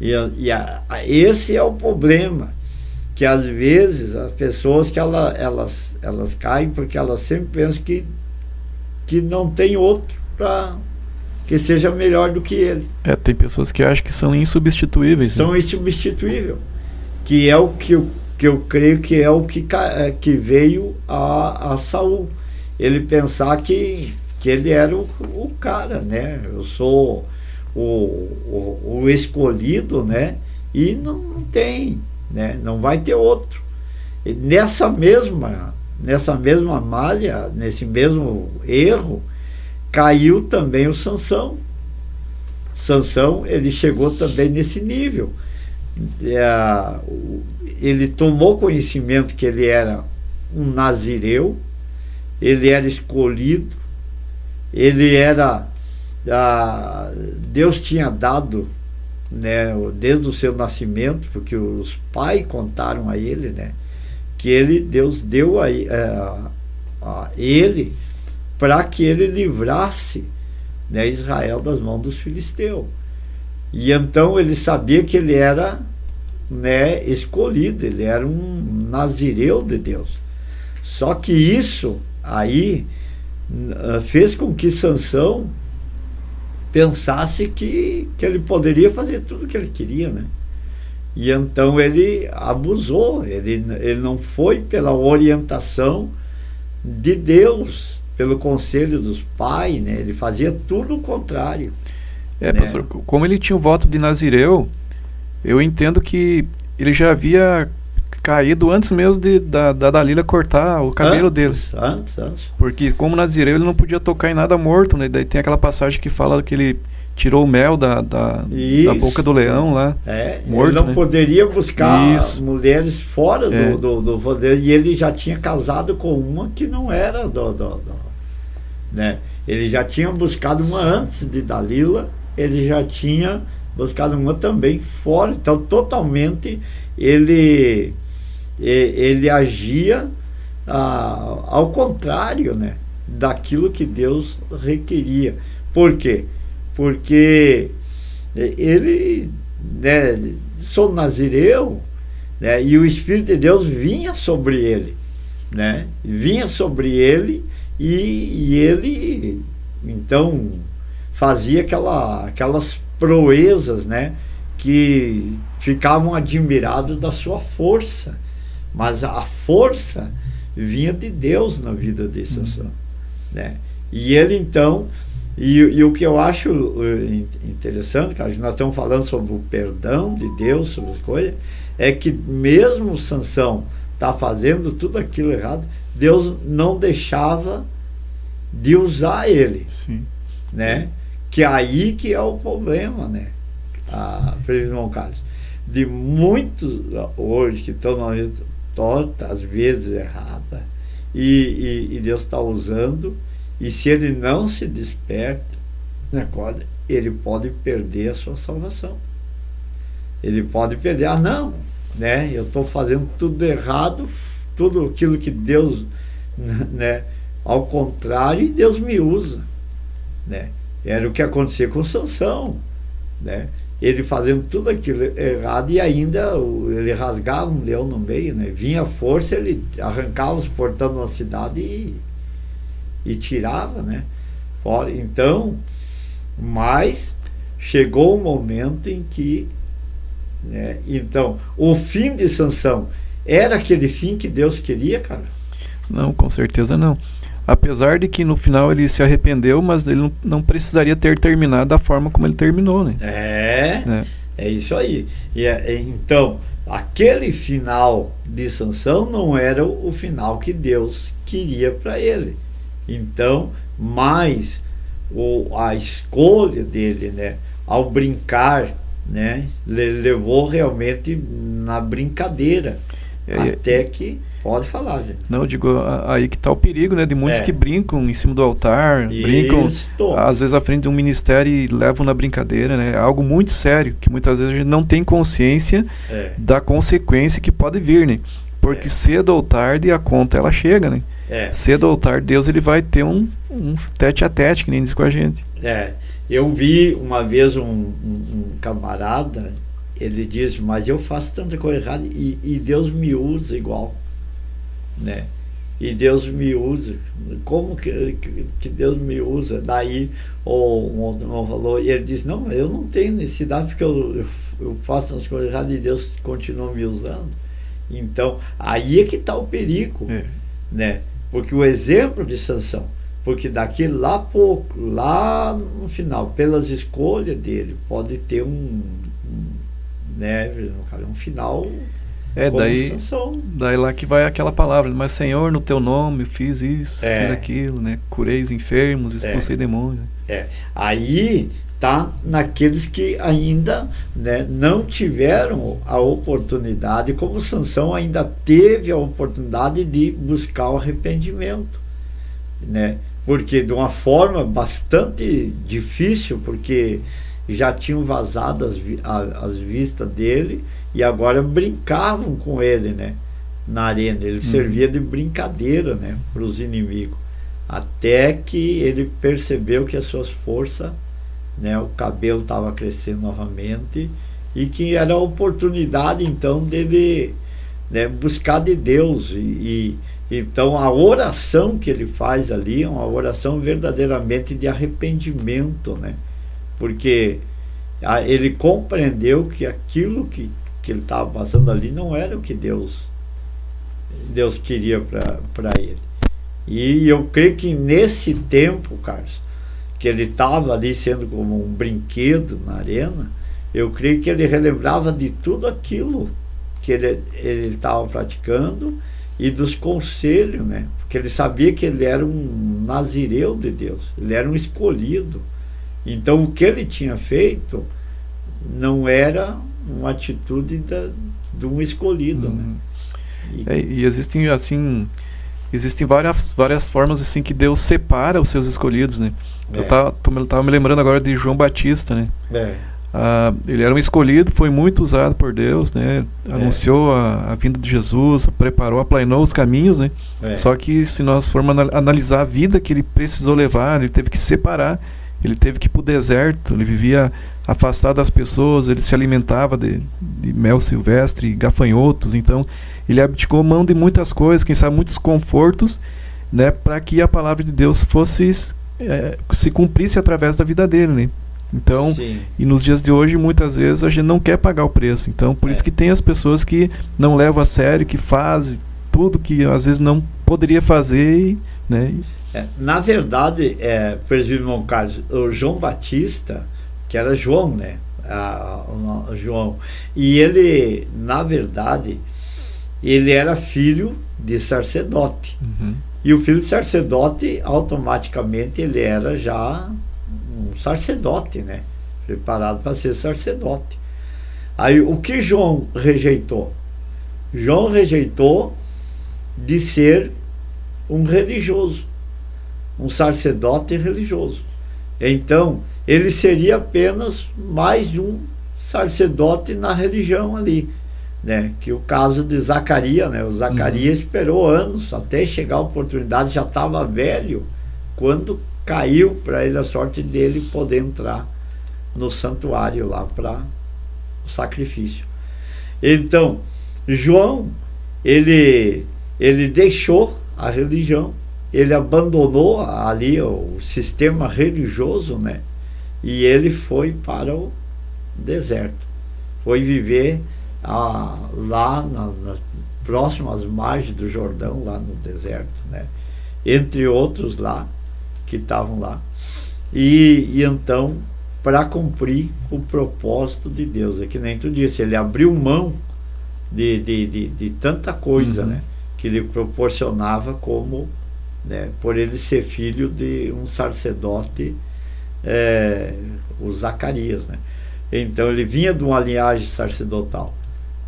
ele. Esse é o problema, que às vezes as pessoas que elas caem porque elas sempre pensam que não tem outro que seja melhor do que ele. Tem pessoas que acham que são insubstituíveis. São insubstituíveis, que é o que eu creio que é o que veio a Saul. Ele pensar que ele era o cara, né? Eu sou o escolhido, né? E não tem, né? Não vai ter outro. E nessa mesma malha, nesse mesmo erro, caiu também o Sansão. Sansão, ele chegou também nesse nível. Ele tomou conhecimento que ele era um nazireu, ele era escolhido, ele era... Deus tinha dado, né, desde o seu nascimento, porque os pais contaram a ele, né, que Deus deu a ele para que ele livrasse, né, Israel das mãos dos filisteus. E então ele sabia que ele era, né, escolhido, ele era um nazireu de Deus. Só que isso aí fez com que Sansão pensasse que ele poderia fazer tudo o que ele queria, né? E então ele abusou, ele não foi pela orientação de Deus, pelo conselho dos pais, né? Ele fazia tudo o contrário. Né? Pastor, como ele tinha o voto de nazireu, eu entendo que ele já havia caído antes mesmo da Dalila cortar o cabelo dele. Antes. Porque como nazireu ele não podia tocar em nada morto, né? Daí tem aquela passagem que fala que ele tirou o mel da boca do leão lá. Morto, ele não poderia buscar mulheres fora do poder, e ele já tinha casado com uma que não era né? Ele já tinha buscado uma antes de Dalila, ele já tinha buscado uma também fora, então totalmente ele agia ao contrário, né, daquilo que Deus requeria. Por quê? Porque ele, né, sou nazireu, né, e o Espírito de Deus vinha sobre ele, né, e ele então fazia aquelas proezas, né, que ficavam admirados da sua força, mas a força vinha de Deus na vida de Sansão, né? E ele então, e o que eu acho interessante, cara, nós estamos falando sobre o perdão de Deus, sobre as coisas, é que mesmo Sansão tá fazendo tudo aquilo errado, Deus não deixava de usar ele. Sim. Né? Que aí que é o problema, né? Irmão Carlos, de muitos hoje que estão na vida torta, às vezes errada, e Deus está usando, e se ele não se desperta, né, ele pode perder a sua salvação. Ele pode perder, não, né? Eu estou fazendo tudo errado, tudo aquilo que Deus, né? Ao contrário, e Deus me usa, né? Era o que acontecia com Sansão, né? Ele fazendo tudo aquilo errado, e ainda ele rasgava um leão no meio, né? Vinha a força, ele arrancava os portões de uma cidade e tirava, né? Fora. Então, mas chegou um momento em que, né? Então, o fim de Sansão era aquele fim que Deus queria, cara? Não, com certeza não. Apesar de que no final ele se arrependeu, mas ele não precisaria ter terminado da forma como ele terminou, né? É isso aí. Então, aquele final de Sansão não era o final que Deus queria para ele. Então, mas a escolha dele, né, ao brincar, né, levou realmente na brincadeira, até que... Pode falar, gente. Não, eu digo, aí que está o perigo, né? De muitos que brincam em cima do altar, brincam, às vezes à frente de um ministério e levam na brincadeira, né? Algo muito sério, que muitas vezes a gente não tem consciência da consequência que pode vir, né? Porque cedo ou tarde a conta ela chega, né? Cedo ou tarde Deus ele vai ter um tete a tete, que nem diz com a gente. Eu vi uma vez um camarada, ele diz, mas eu faço tanta coisa errada e Deus me usa igual. Né? E Deus me usa. Como que Deus me usa? Daí o irmão falou, e ele disse, não, mas eu não tenho necessidade, porque eu faço as coisas erradas e Deus continua me usando. Então, aí é que está o perigo, né? Porque o exemplo de Sansão, porque daqui lá no final, pelas escolhas dele, pode ter um final... daí lá que vai aquela palavra, mas Senhor, no teu nome eu fiz isso, fiz aquilo, né? Curei os enfermos, expulsei demônios. Aí tá naqueles que ainda, né, não tiveram a oportunidade, como Sansão ainda teve a oportunidade de buscar o arrependimento, né? Porque de uma forma bastante difícil, porque já tinham vazado as vistas dele, e agora brincavam com ele, né, na arena. Ele servia de brincadeira, né, para os inimigos, até que ele percebeu que as suas forças, né, o cabelo estava crescendo novamente, e que era a oportunidade então dele, né, buscar de Deus. Então a oração que ele faz ali é uma oração verdadeiramente de arrependimento, né, porque ele compreendeu que aquilo que ele estava passando ali não era o que Deus queria para ele. E eu creio que nesse tempo, Carlos, que ele estava ali sendo como um brinquedo na arena, eu creio que ele relembrava de tudo aquilo que ele estava praticando e dos conselhos, né? Porque ele sabia que ele era um nazireu de Deus, ele era um escolhido. Então o que ele tinha feito não era uma atitude de um escolhido, né? E existem assim, várias formas assim que Deus separa os seus escolhidos, né? Eu tava me lembrando agora de João Batista, né? Ele era um escolhido, foi muito usado por Deus, né? Anunciou a vinda de Jesus, preparou, aplanou os caminhos, né? Só que se nós formos analisar a vida que ele precisou levar, ele teve que separar, ele teve que ir para o deserto, ele vivia afastado das pessoas, ele se alimentava de mel silvestre, gafanhotos, então ele abdicou mão de muitas coisas, quem sabe muitos confortos, né? Para que a palavra de Deus fosse se cumprisse através da vida dele, né? Então, e nos dias de hoje, muitas vezes a gente não quer pagar o preço. Então, por isso que tem as pessoas que não levam a sério, que fazem tudo que às vezes não poderia fazer, né? Na verdade, presbítero irmão Carlos, o João Batista, que era João, né? João. E ele, na verdade, ele era filho de sacerdote. E o filho de sacerdote, automaticamente, ele era já um sacerdote, né? Preparado para ser sacerdote. Aí o que João rejeitou? João rejeitou de ser um religioso, um sacerdote religioso. Então ele seria apenas mais um sacerdote na religião ali, né? Que o caso de Zacarias, né? O Zacarias esperou anos até chegar a oportunidade, já estava velho quando caiu para ele a sorte dele poder entrar no santuário lá para o sacrifício. Então, João, ele deixou a religião, ele abandonou ali o sistema religioso, né? E ele foi para o deserto, foi viver lá nas próximas margens do Jordão, lá no deserto, né? Entre outros lá que estavam lá, e então, para cumprir o propósito de Deus, que nem tu disse, ele abriu mão de tanta coisa, né, que lhe proporcionava, como, né, por ele ser filho de um sacerdote, o Zacarias, né? Então ele vinha de uma linhagem sacerdotal,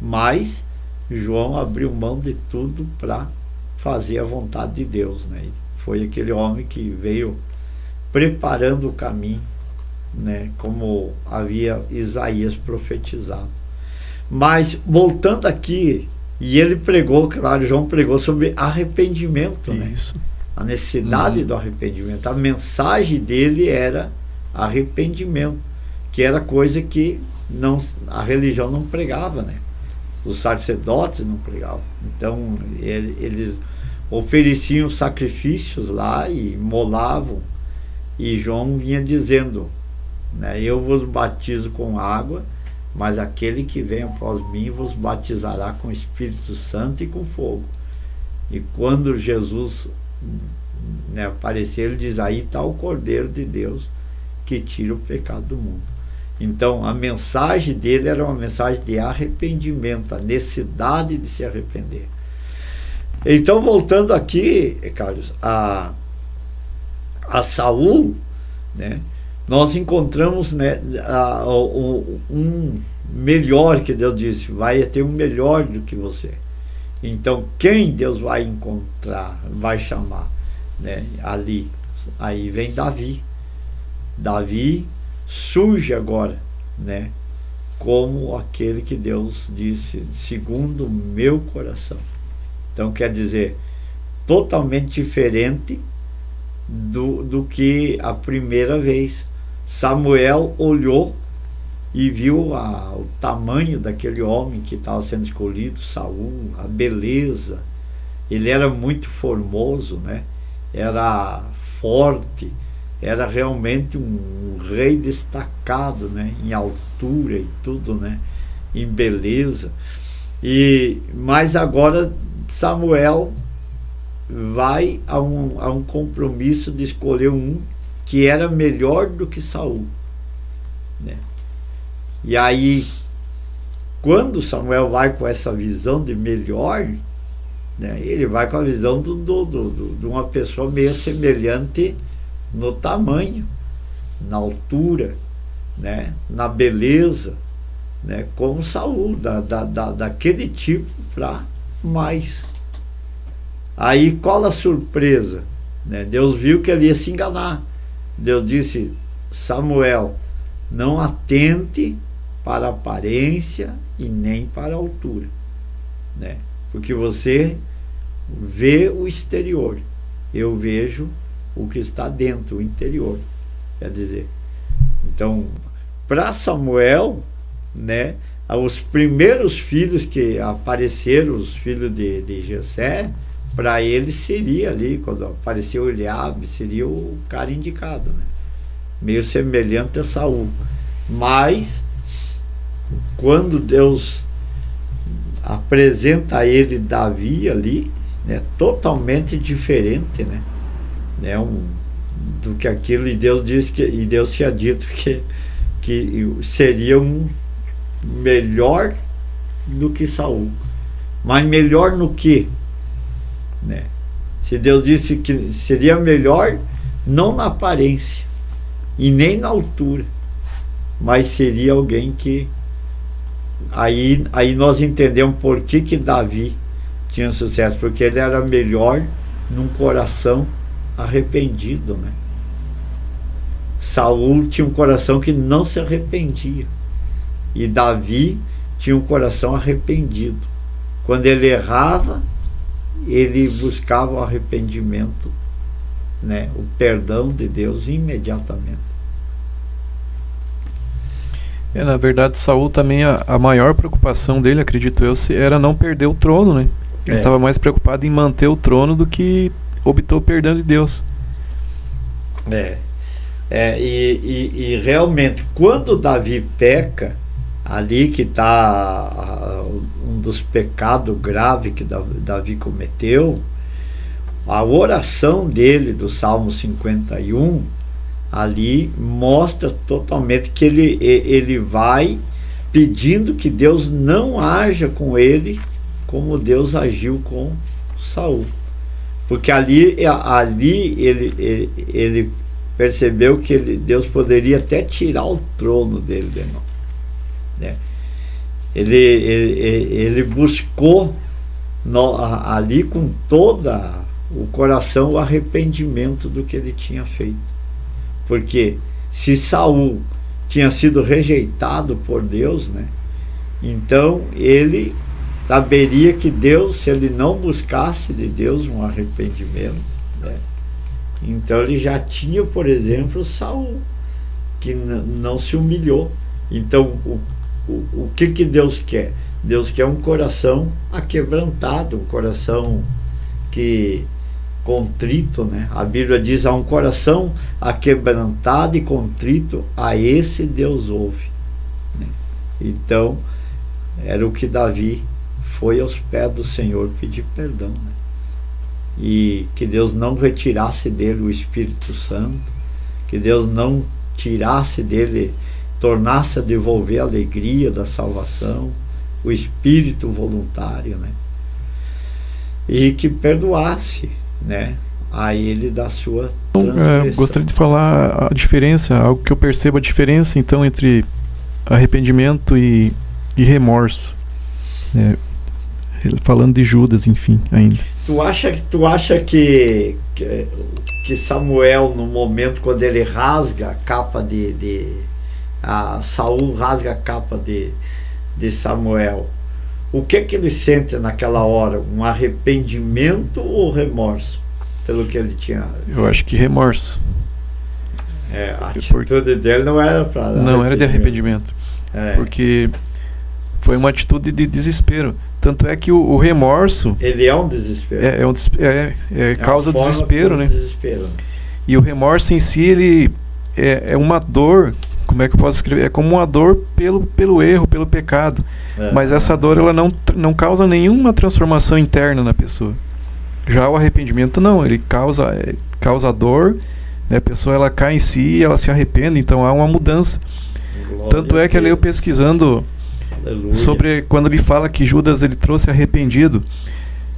mas João abriu mão de tudo para fazer a vontade de Deus, né? Foi aquele homem que veio preparando o caminho, né, como havia Isaías profetizado. Mas voltando aqui, e ele pregou, claro, João pregou sobre arrependimento, né? A necessidade do arrependimento. A mensagem dele era arrependimento, que era coisa que a religião não pregava, né? Os sacerdotes não pregavam. Então eles ofereciam sacrifícios lá e molavam, e João vinha dizendo, né, eu vos batizo com água, mas aquele que vem após mim vos batizará com Espírito Santo e com fogo. E quando Jesus, né, aparecer, ele diz, aí está o Cordeiro de Deus que tira o pecado do mundo. Então a mensagem dele era uma mensagem de arrependimento, a necessidade de se arrepender. Então, voltando aqui, Carlos, a Saul, né, nós encontramos, né, um melhor, que Deus disse, vai ter um melhor do que você. Então, quem Deus vai encontrar, vai chamar, né, ali? Aí vem Davi. Davi surge agora, né, como aquele que Deus disse, segundo o meu coração. Então, quer dizer, totalmente diferente do que a primeira vez. Samuel olhou e viu o tamanho daquele homem que estava sendo escolhido, Saul, a beleza. Ele era muito formoso, né? Era forte, era realmente um rei destacado, né? Em altura e tudo, né? Em beleza. Mas agora Samuel vai a um compromisso de escolher um que era melhor do que Saul, né? E aí quando Samuel vai com essa visão de melhor, né, ele vai com a visão de uma pessoa meio semelhante no tamanho, na altura, né, na beleza, né, como Saul, daquele tipo para mais. Aí qual a surpresa? Né? Deus viu que ele ia se enganar. Deus disse: Samuel, não atente para a aparência e nem para a altura, né? Porque você vê o exterior, eu vejo o que está dentro, o interior. Quer dizer, então, para Samuel, né, os primeiros filhos que apareceram, os filhos de Jessé, para ele seria ali, quando apareceu Eliabe, seria o cara indicado, né? Meio semelhante a Saul. Mas quando Deus apresenta a ele Davi ali, né, totalmente diferente, né, do que aquilo, e Deus disse e Deus tinha dito que seria um melhor do que Saul. Mas melhor no quê? Né? Se Deus disse que seria melhor, não na aparência e nem na altura, mas seria alguém que aí nós entendemos por que Davi tinha sucesso, porque ele era melhor num coração arrependido, né? Saul tinha um coração que não se arrependia, e Davi tinha um coração arrependido. Quando ele errava, ele buscava o arrependimento, né, o perdão de Deus imediatamente. Na verdade, Saul também, a maior preocupação dele, acredito eu, era não perder o trono, né? Ele estava mais preocupado em manter o trono do que obter o perdão de Deus. E realmente, quando Davi peca, ali que está um dos pecados graves que Davi cometeu, a oração dele do Salmo 51, ali mostra totalmente que ele vai pedindo que Deus não haja com ele como Deus agiu com Saul. Porque ali ele percebeu que Deus poderia até tirar o trono dele de novo, né? Ele buscou ali com todo o coração o arrependimento do que ele tinha feito. Porque se Saul tinha sido rejeitado por Deus, né, então ele saberia que Deus, se ele não buscasse de Deus um arrependimento, né, então ele já tinha, por exemplo, Saul, que não se humilhou. Então o que Deus quer? Deus quer um coração aquebrantado, um coração que contrito, né? A Bíblia diz: há um coração aquebrantado e contrito, a esse Deus ouve, né? Então era o que Davi foi aos pés do Senhor pedir perdão, né? E que Deus não retirasse dele o Espírito Santo, que Deus não tirasse dele, tornasse a devolver a alegria da salvação, o espírito voluntário, né? E que perdoasse, né, a ele da sua transgressão. Gostaria de falar a diferença, algo que eu percebo a diferença então entre arrependimento e remorso, né? Falando de Judas, enfim, ainda. Tu acha que Samuel, no momento quando ele rasga a capa Saul rasga a capa de Samuel, o que ele sente naquela hora? Um arrependimento ou remorso pelo que ele tinha? Eu acho que remorso. A atitude dele não era para não era de arrependimento, porque foi uma atitude de desespero. Tanto é que o remorso, ele é um desespero. É causa do desespero, né? Desespero. E o remorso em si, ele é uma dor. Como é que eu posso escrever? É como uma dor pelo erro, pelo pecado. Mas essa dor, ela não causa nenhuma transformação interna na pessoa. Já o arrependimento não, ele causa dor, né? A pessoa, ela cai em si, ela se arrepende, então há uma mudança. Tanto é que ali eu pesquisando Aleluia. sobre quando ele fala que Judas ele trouxe arrependido.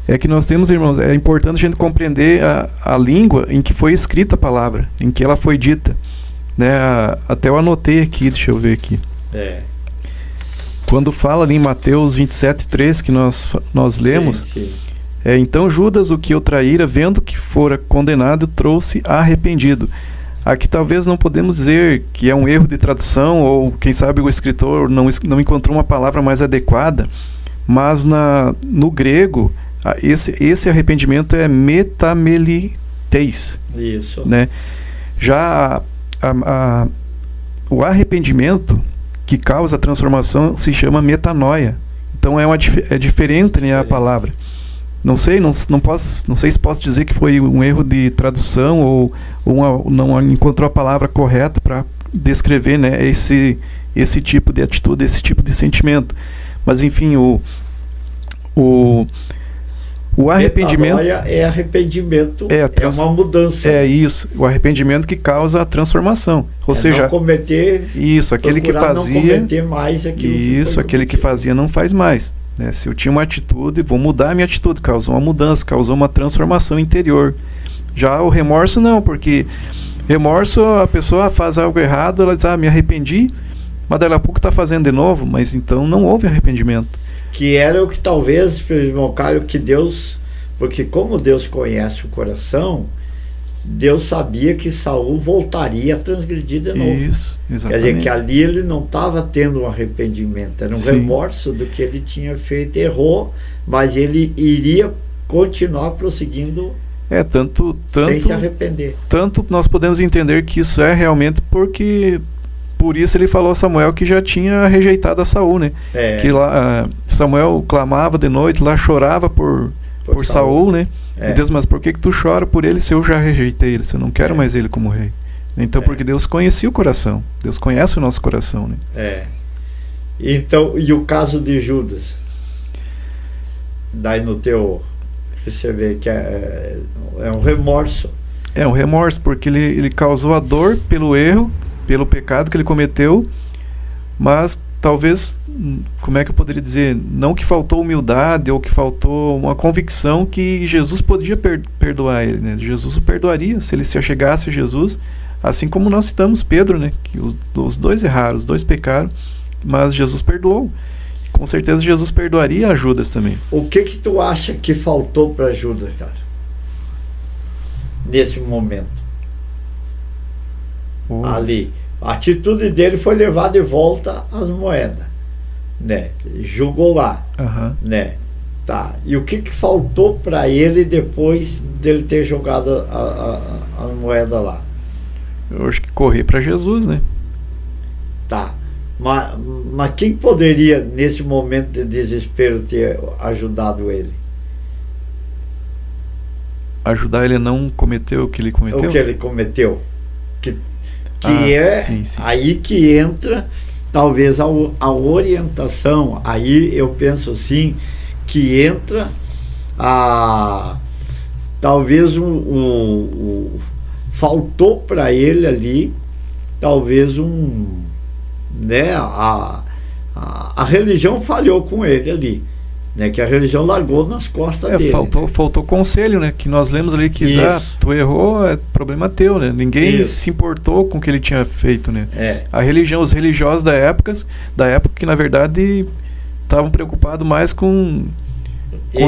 É que nós temos, irmãos, é importante a gente compreender a língua em que foi escrita a palavra, em que ela foi dita, né? Até eu anotei aqui, deixa eu ver aqui. Quando fala ali em Mateus 27:3, que nós lemos, Sim. então Judas, o que o traíra, vendo que fora condenado, trouxe arrependido. Aqui talvez não podemos dizer que é um erro de tradução, ou quem sabe o escritor não encontrou uma palavra mais adequada, mas no grego, esse arrependimento é metameleiteis. Isso. Né? Já o arrependimento que causa a transformação se chama metanoia. Então é diferente, né, a palavra. Não sei se posso dizer que foi um erro de tradução ou não encontrou a palavra correta para descrever, né, esse tipo de atitude, esse tipo de sentimento. Mas enfim, o arrependimento é arrependimento, é uma mudança. É isso, o arrependimento que causa a transformação. Ou seja, não cometer, isso, aquele que fazia, não cometer mais aquilo. Isso, aquele que fazia não faz mais. Né? Se eu tinha uma atitude, vou mudar a minha atitude, causou uma mudança, causou uma transformação interior. Já o remorso não, porque remorso, a pessoa faz algo errado, ela diz, me arrependi, mas daqui a pouco está fazendo de novo, mas então não houve arrependimento. Que era o que talvez, irmão Caio, que Deus, porque como Deus conhece o coração, Deus sabia que Saul voltaria a transgredir de novo. Isso, exatamente. Quer dizer, que ali ele não estava tendo um arrependimento, era um remorso do que ele tinha feito, errou, mas ele iria continuar prosseguindo tanto sem se arrepender. Tanto nós podemos entender que isso é realmente porque... Por isso ele falou a Samuel que já tinha rejeitado a Saul, né? Que lá Samuel clamava de noite, lá chorava por Saul, né? E Deus, mas por que tu chora por ele se eu já rejeitei ele, se eu não quero mais ele como rei? Então, porque Deus conhecia o coração, Deus conhece o nosso coração, né? Então, e o caso de Judas? Daí no teu, você vê que é um remorso. É um remorso, porque ele causou a dor pelo erro, pelo pecado que ele cometeu, mas talvez, como é que eu poderia dizer, não que faltou humildade ou que faltou uma convicção que Jesus podia perdoar ele, né? Jesus o perdoaria se ele se achegasse a Jesus, assim como nós citamos Pedro, né? Que os dois erraram, os dois pecaram, mas Jesus perdoou. Com certeza Jesus perdoaria a Judas também. O que tu acha que faltou para Judas, cara? Nesse momento? Ali, a atitude dele foi levar de volta as moedas, né? Jogou lá, né? Tá. E o que faltou para ele depois dele ter jogado a moeda lá? Eu acho que correr para Jesus, né? Tá. Mas quem poderia nesse momento de desespero ter ajudado ele? Ajudar ele a não cometer o que ele cometeu? O que ele cometeu. Que sim. Aí que entra talvez a orientação, aí eu penso assim, que entra talvez faltou para ele ali, talvez né, a religião falhou com ele ali, né, que a religião largou nas costas dele. Faltou conselho, né? Que nós lemos ali que tu errou, é problema teu, né? Ninguém se importou com o que ele tinha feito, né? A religião, os religiosos da época que na verdade estavam preocupados mais com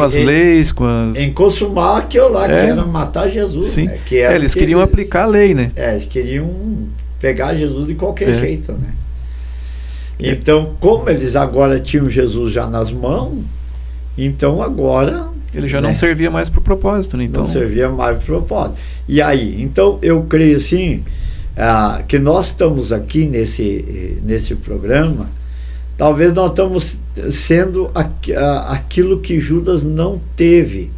as leis, em consumar aquilo lá, que era matar Jesus. Sim. Né? Que era eles queriam aplicar a lei, né? Eles queriam pegar Jesus de qualquer jeito, né? Então, como eles agora tinham Jesus já nas mãos, então agora... Ele já não servia mais para o propósito, né? Então... Não servia mais para o propósito. E aí, então eu creio assim, que nós estamos aqui nesse programa, talvez nós estamos sendo aquilo que Judas não teve.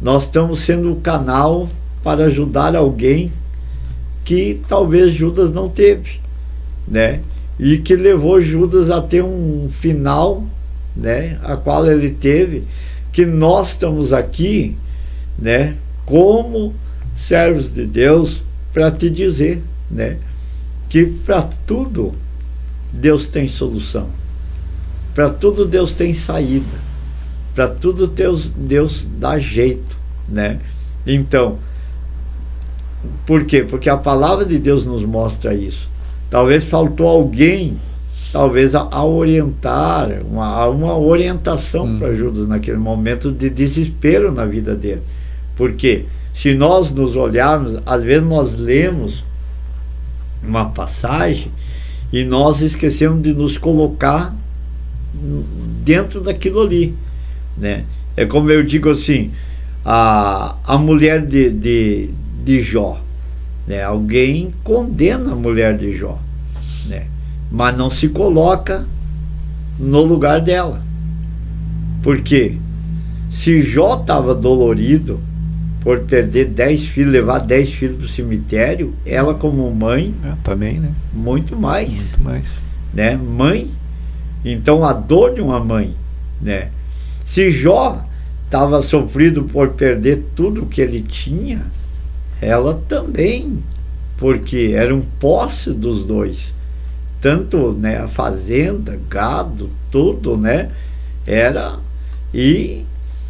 Nós estamos sendo o canal para ajudar alguém que talvez Judas não teve, né? E que levou Judas a ter um final, né, a qual ele teve, que nós estamos aqui, né, como servos de Deus, para te dizer, né, que para tudo Deus tem solução, Para tudo Deus tem saída. Para tudo Deus dá jeito, né? Então, por quê? Porque a palavra de Deus nos mostra isso. Talvez faltou alguém, talvez a orientar, uma orientação para Judas naquele momento de desespero na vida dele. Porque se nós nos olharmos, às vezes nós lemos uma passagem e nós esquecemos de nos colocar dentro daquilo ali, né? É como eu digo assim, a mulher de Jó, né? Alguém condena a mulher de Jó, né? Mas não se coloca no lugar dela. Por quê? Se Jó estava dolorido por perder 10 filhos, levar 10 filhos para o cemitério, ela como mãe, também, né? Muito mais. Muito mais. Né? Mãe, então a dor de uma mãe, né? Se Jó estava sofrido por perder tudo que ele tinha, ela também, porque era um posse dos dois, tanto, né, a fazenda, gado, tudo, né, era. E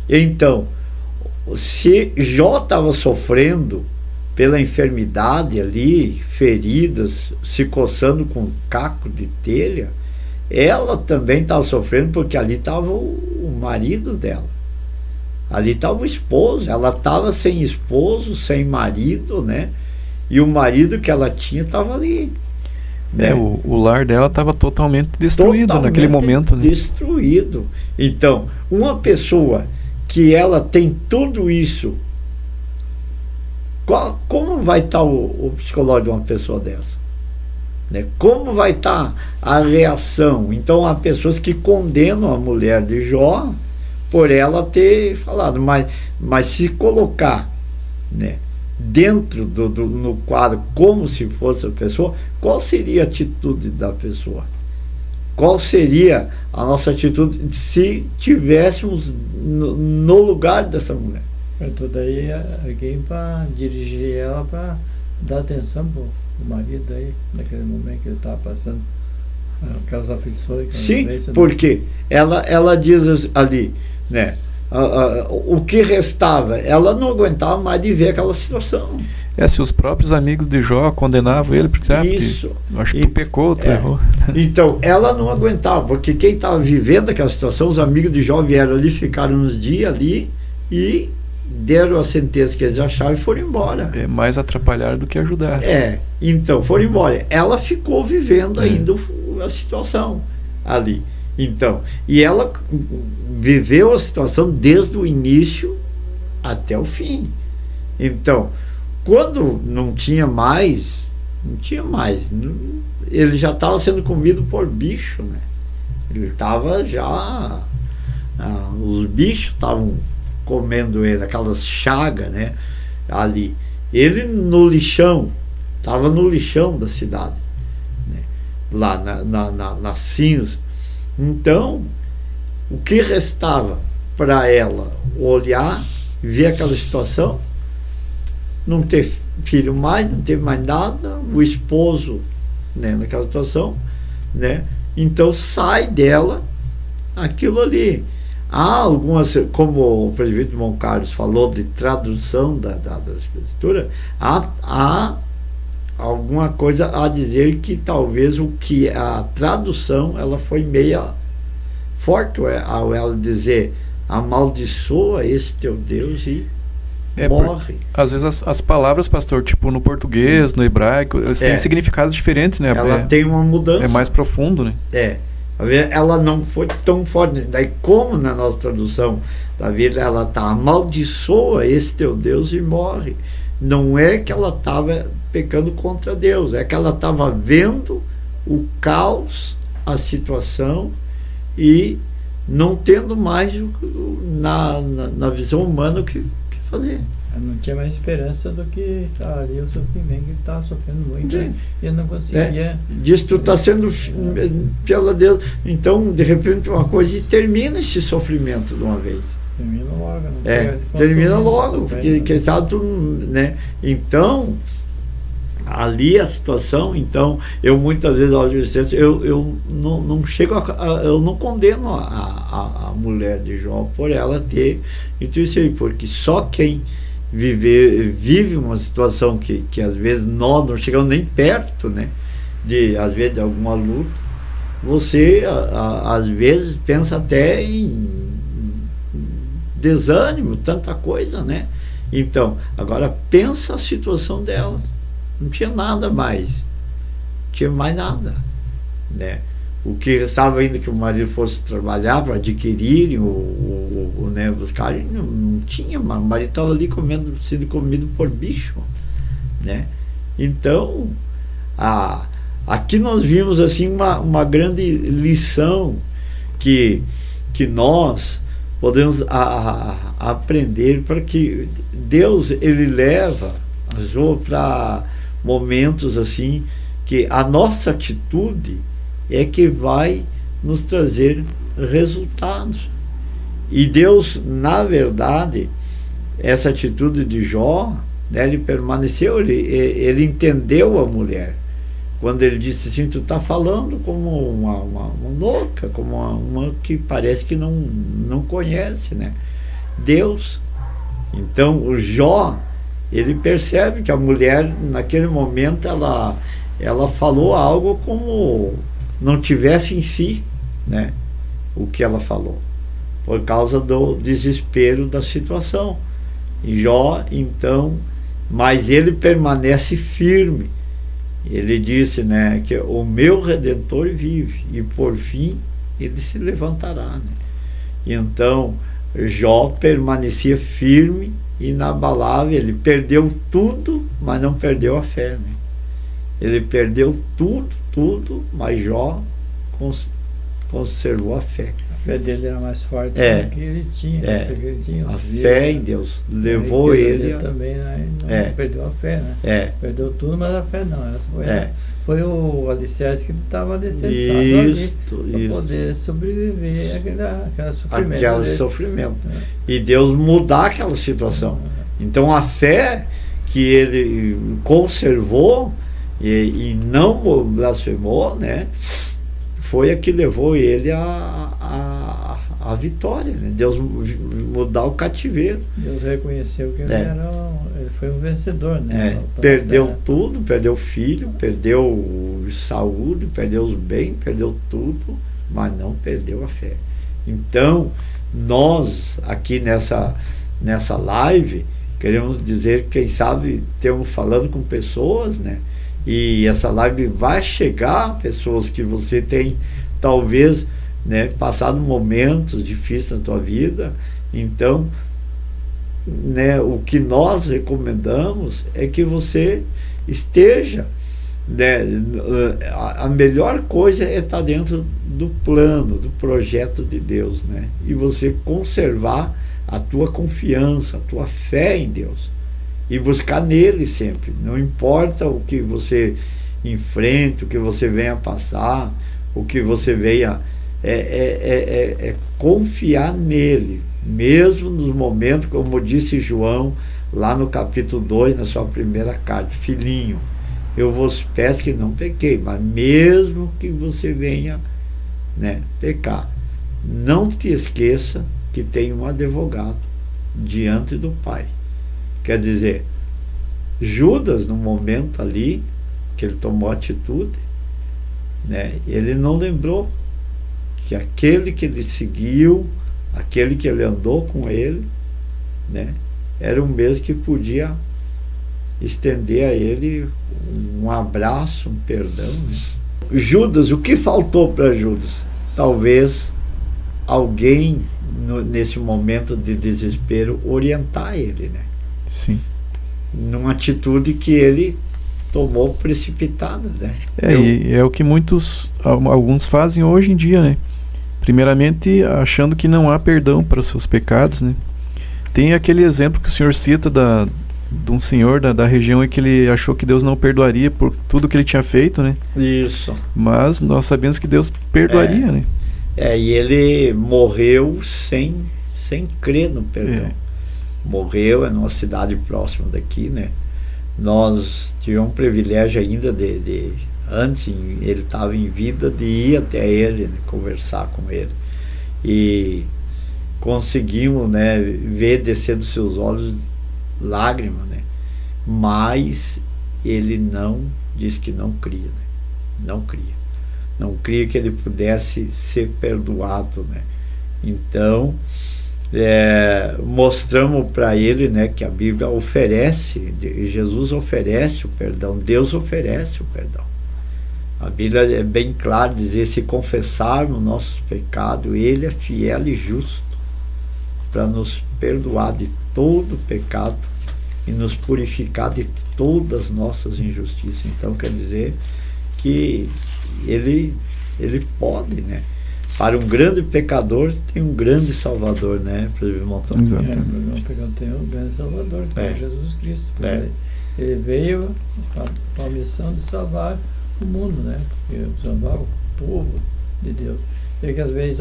então, se Jó estava sofrendo pela enfermidade ali, feridas, se coçando com um caco de telha, ela também estava sofrendo, porque ali estava o marido dela, ali estava o esposo, ela estava sem esposo, sem marido, né? E o marido que ela tinha estava ali. Né? O lar dela estava totalmente destruído naquele momento, né? Destruído. Então, uma pessoa que ela tem tudo isso, como vai estar o psicológico de uma pessoa dessa? Né? Como vai estar a reação? Então, há pessoas que condenam a mulher de Jó por ela ter falado, mas se colocar, né, dentro no quadro como se fosse a pessoa, qual seria a atitude da pessoa? Qual seria a nossa atitude se tivéssemos no lugar dessa mulher? Então daí alguém para dirigir ela, para dar atenção para o marido aí, naquele momento que ele estava passando aquelas aflições. Sim, porque ela diz ali, né, o que restava, ela não aguentava mais de ver aquela situação. Se os próprios amigos de Jó condenavam ele, porque acho que tu pecou, tu errou. Então, ela não aguentava, porque quem estava vivendo aquela situação, os amigos de Jó vieram ali, ficaram uns dias ali e deram a sentença que eles acharam e foram embora. É mais atrapalhar do que ajudar. Então foram embora. Ela ficou vivendo ainda a situação ali. Então, e ela viveu a situação desde o início até o fim. Então, quando não tinha mais, ele já estava sendo comido por bicho, né? Ele estava já, os bichos estavam comendo ele, aquelas chagas, né, ali. Ele no lixão, estava no lixão da cidade, né, lá na cinza. Então, o que restava para ela? Olhar, ver aquela situação, não ter filho mais, não ter mais nada, o esposo, né, naquela situação, né? Então sai dela aquilo ali. Há algumas, como o prefeito Dom Carlos falou de tradução da escritura, há alguma coisa a dizer que talvez a tradução ela foi meia forte ao ela dizer amaldiçoa esse teu Deus e morre. Às vezes as palavras, pastor, tipo no português, no hebraico, elas têm significados diferentes, né? Ela tem uma mudança. É mais profundo, né? Ela não foi tão forte. Daí, como na nossa tradução da vida, ela está amaldiçoa esse teu Deus e morre. Não é que ela estava pecando contra Deus, é que ela estava vendo o caos, a situação e não tendo mais na visão humana o que fazer. Não tinha mais esperança do que estava ali o sofrimento, que ele estava sofrendo muito. E ele não conseguia. Diz tu está sendo pela Deus. Então, de repente, uma coisa e termina esse sofrimento de uma vez. Termina logo. Termina logo, porque quem sabe tu, né? Então, ali a situação. Então eu muitas vezes eu não chego eu não condeno a mulher de Jó por ela ter dito isso aí, porque só quem vive uma situação que às vezes nós não chegamos nem perto, né, às vezes de alguma luta, você às vezes pensa até em desânimo, tanta coisa, né? Então, agora pensa a situação delas. Não tinha nada mais. Não tinha mais nada, né? O que estava ainda que o marido fosse trabalhar para adquirirem né, buscarem, não tinha. O marido estava ali sendo comido por bicho, né? Então, aqui nós vimos assim uma grande lição que nós podemos aprender, para que Deus, ele leva para momentos assim que a nossa atitude é que vai nos trazer resultados. E Deus, na verdade, essa atitude de Jó, né, ele permaneceu, ele entendeu a mulher. Quando ele disse assim, tu está falando como uma louca, como uma que parece que não conhece, né, Deus. Então o Jó, ele percebe que a mulher, naquele momento, ela falou algo como não tivesse em si, né, o que ela falou, por causa do desespero da situação. E Jó, então, mas ele permanece firme. Ele disse, né, que o meu Redentor vive e por fim ele se levantará, né? Então Jó permanecia firme e inabalável. Ele perdeu tudo, mas não perdeu a fé, né? Ele perdeu tudo, mas Jó conservou a fé. A fé dele era mais forte do que ele tinha. Ele tinha a fé em Deus levou ele também, né? Não perdeu a fé, né? Perdeu tudo, mas a fé não. Foi o alicerce que ele estava alicerçado ali para poder sobreviver àquele sofrimento. E Deus mudar aquela situação. Então a fé que ele conservou e não blasfemou, né, foi a que levou ele à vitória, né? Deus mudar o cativeiro. Deus reconheceu que ele foi um vencedor, né? Perdeu tudo, perdeu o filho, perdeu saúde, perdeu os bens, perdeu tudo, mas não perdeu a fé. Então, nós aqui nessa live queremos dizer, quem sabe, estamos falando com pessoas, né? E essa live vai chegar a pessoas que você tem, talvez, né, passado momentos difíceis na tua vida. Então, né, o que nós recomendamos é que você esteja, né, a melhor coisa é estar dentro do plano, do projeto de Deus, né? E você conservar a tua confiança, a tua fé em Deus. E buscar nele sempre. Não importa o que você enfrenta, o que você venha passar, o que você venha... confiar nele, mesmo nos momentos, como disse João, lá no capítulo 2, na sua primeira carta: filhinho, eu vos peço que não pequei, mas mesmo que você venha, né, pecar, não te esqueça que tem um advogado diante do Pai. Quer dizer, Judas, no momento ali que ele tomou atitude, né, ele não lembrou que aquele que ele seguiu, aquele que ele andou com ele, né, era o mesmo que podia estender a ele um abraço, um perdão, né? Judas, o que faltou para Judas? Talvez alguém nesse momento de desespero orientar ele, né? Sim. Numa atitude que ele tomou precipitada, né? E é o que alguns fazem hoje em dia, né? Primeiramente, achando que não há perdão para os seus pecados, né? Tem aquele exemplo que o senhor cita de um senhor da região em que ele achou que Deus não perdoaria por tudo que ele tinha feito, né? Isso. Mas nós sabemos que Deus perdoaria, né? E ele morreu sem crer no perdão. Morreu numa cidade próxima daqui, né? nós tivemos um privilégio ainda antes, ele estava em vida, de ir até ele, né, conversar com ele. E conseguimos, né, ver descer dos seus olhos lágrimas, né? Mas ele disse que não cria, né? Não cria que ele pudesse ser perdoado, né? Então, mostramos para ele, né, que a Bíblia oferece, Jesus oferece o perdão, Deus oferece o perdão. A Bíblia é bem clara, dizer: se confessarmos nossos pecados, ele é fiel e justo para nos perdoar de todo pecado e nos purificar de todas as nossas injustiças. Então quer dizer que ele pode, né? Para um grande pecador tem um grande salvador, né, Presbítero Montan? O pecador tem um grande salvador, que é Jesus Cristo. Ele veio com a missão de salvar o mundo, né? Porque salvar o povo de Deus. É que às vezes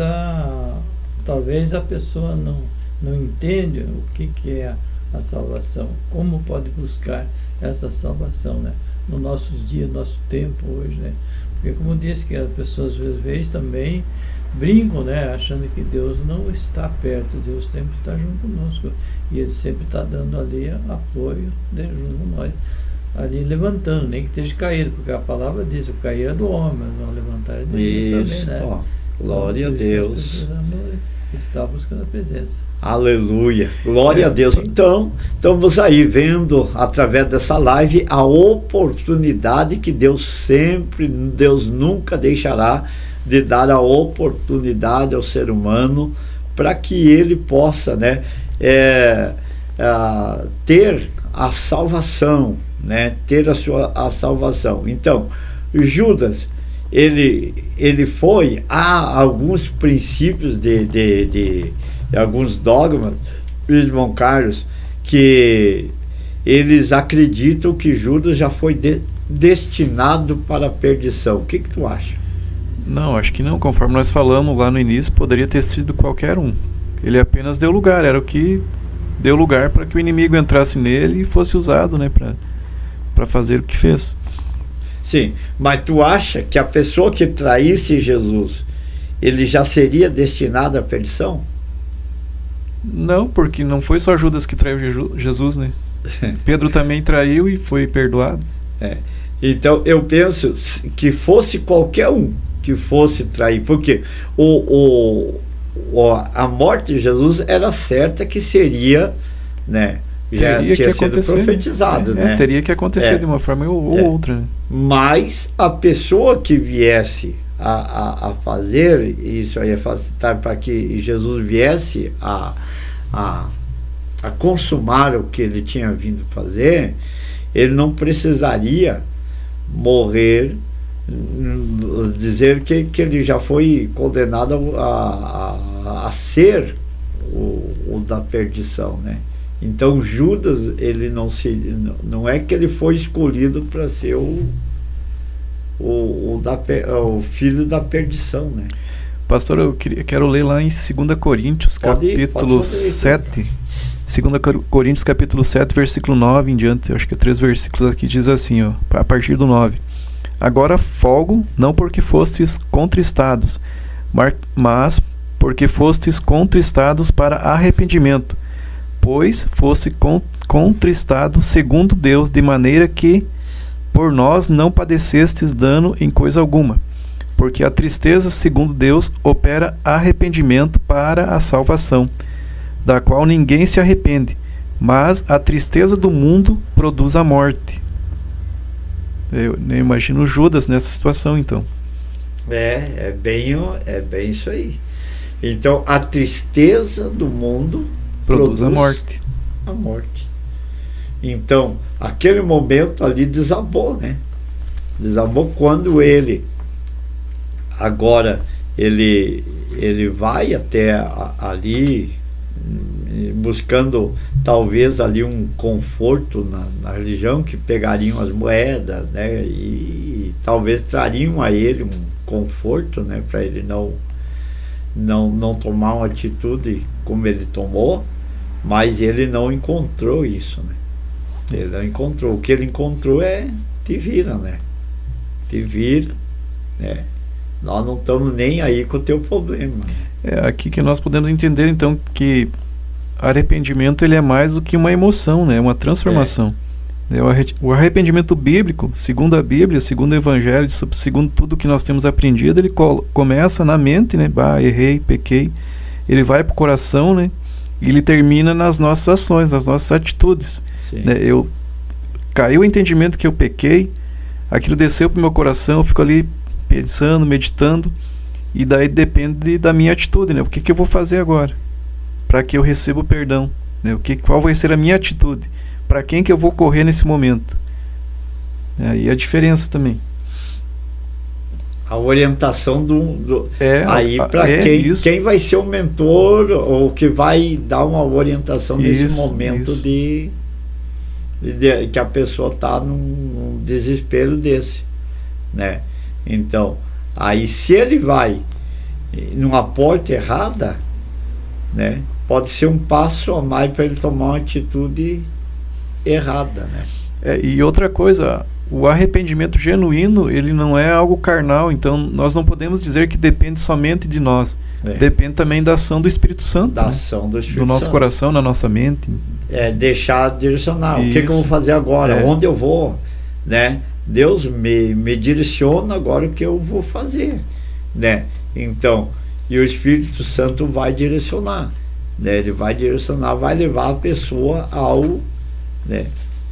talvez a pessoa não entende o que é a salvação, como pode buscar essa salvação, né? Nos nossos dias, no nosso tempo hoje, né? Porque, como disse, que as pessoas às vezes também brincam, né? Achando que Deus não está perto, Deus sempre está junto conosco, e Ele sempre está dando ali apoio, né, junto com nós, ali levantando, nem que esteja caído, porque a palavra diz: o cair é do homem, mas o levantar é de Deus também, né? Ó, glória a Deus. Está buscando a presença. Aleluia, glória a Deus. Então, estamos aí vendo através dessa live a oportunidade que Deus nunca deixará de dar a oportunidade ao ser humano para que ele possa, né, ter a salvação, né, ter a salvação. Então, Judas, ele foi a alguns princípios de alguns dogmas, irmão Carlos, que eles acreditam que Judas já foi destinado para a perdição. O que tu acha? Não, acho que não. Conforme nós falamos lá no início, poderia ter sido qualquer um. Ele apenas deu lugar, era o que deu lugar para que o inimigo entrasse nele e fosse usado, né, para fazer o que fez. Sim, mas tu acha que a pessoa que traísse Jesus, ele já seria destinado à perdição? Não, porque não foi só Judas que traiu Jesus, né? Pedro também traiu e foi perdoado. Então eu penso que fosse qualquer um que fosse trair, porque a morte de Jesus era certa que seria, né? Já teria tinha que sido acontecer, facetizado, né? Teria que acontecer de uma forma ou outra. Né? Mas a pessoa que viesse a fazer isso aí, a facilitar para que Jesus viesse a consumar o que ele tinha vindo fazer, ele não precisaria morrer, dizer que ele já foi condenado a ser o da perdição, né? Então Judas, ele não é que ele foi escolhido para ser o filho da perdição, né? Pastor, eu quero ler lá em 2 Coríntios, capítulo 7. 2 Coríntios, capítulo 7, versículo 9 em diante. Eu acho que 3 versículos aqui diz assim, ó, a partir do 9. Agora folgo, não porque fostes contristados, mas porque fostes contristados para arrependimento, pois foste contristado segundo Deus, de maneira que por nós não padecestes dano em coisa alguma. Porque a tristeza, segundo Deus, opera arrependimento para a salvação, da qual ninguém se arrepende, mas a tristeza do mundo produz a morte. Eu imagino Judas nessa situação, então. É bem isso aí. Então, a tristeza do mundo produz a morte. A morte. Então, aquele momento ali desabou, né? Desabou quando ele vai até ali buscando talvez ali um conforto na religião, que pegariam as moedas, né, e talvez trariam a ele um conforto, né, para ele não tomar uma atitude como ele tomou, mas ele não encontrou isso, né? Ele não encontrou. O que ele encontrou é te vira, né? Te vira, né? Nós não estamos nem aí com o teu problema. É aqui que nós podemos entender, então, que arrependimento ele é mais do que uma emoção, né? Uma transformação. O arrependimento bíblico, segundo a Bíblia, segundo o Evangelho, segundo tudo que nós temos aprendido, ele começa na mente, né? Errei, pequei. Ele vai para o coração, né? E ele termina nas nossas ações, nas nossas atitudes. Né? Caiu o entendimento que eu pequei, aquilo desceu para o meu coração, eu fico ali pensando, meditando, e daí depende da minha atitude, né? O que eu vou fazer agora para que eu receba o perdão, né? Qual vai ser a minha atitude? Para quem que eu vou correr nesse momento? E a diferença também. A orientação aí para quem vai ser o mentor ou que vai dar uma orientação nesse momento de que a pessoa está num desespero desse, né? Então, aí se ele vai numa porta errada, né, pode ser um passo a mais para ele tomar uma atitude errada, né? E outra coisa, o arrependimento genuíno, ele não é algo carnal, então nós não podemos dizer que depende somente de nós. Depende também da ação do Espírito Santo. Da ação do Espírito Santo. Do nosso coração, na nossa mente. Deixar direcionar. O que eu vou fazer agora? Onde eu vou? Né? Deus me direciona agora o que eu vou fazer. Né? Então, e o Espírito Santo vai direcionar. Né? Ele vai direcionar, vai levar a pessoa ao... Né?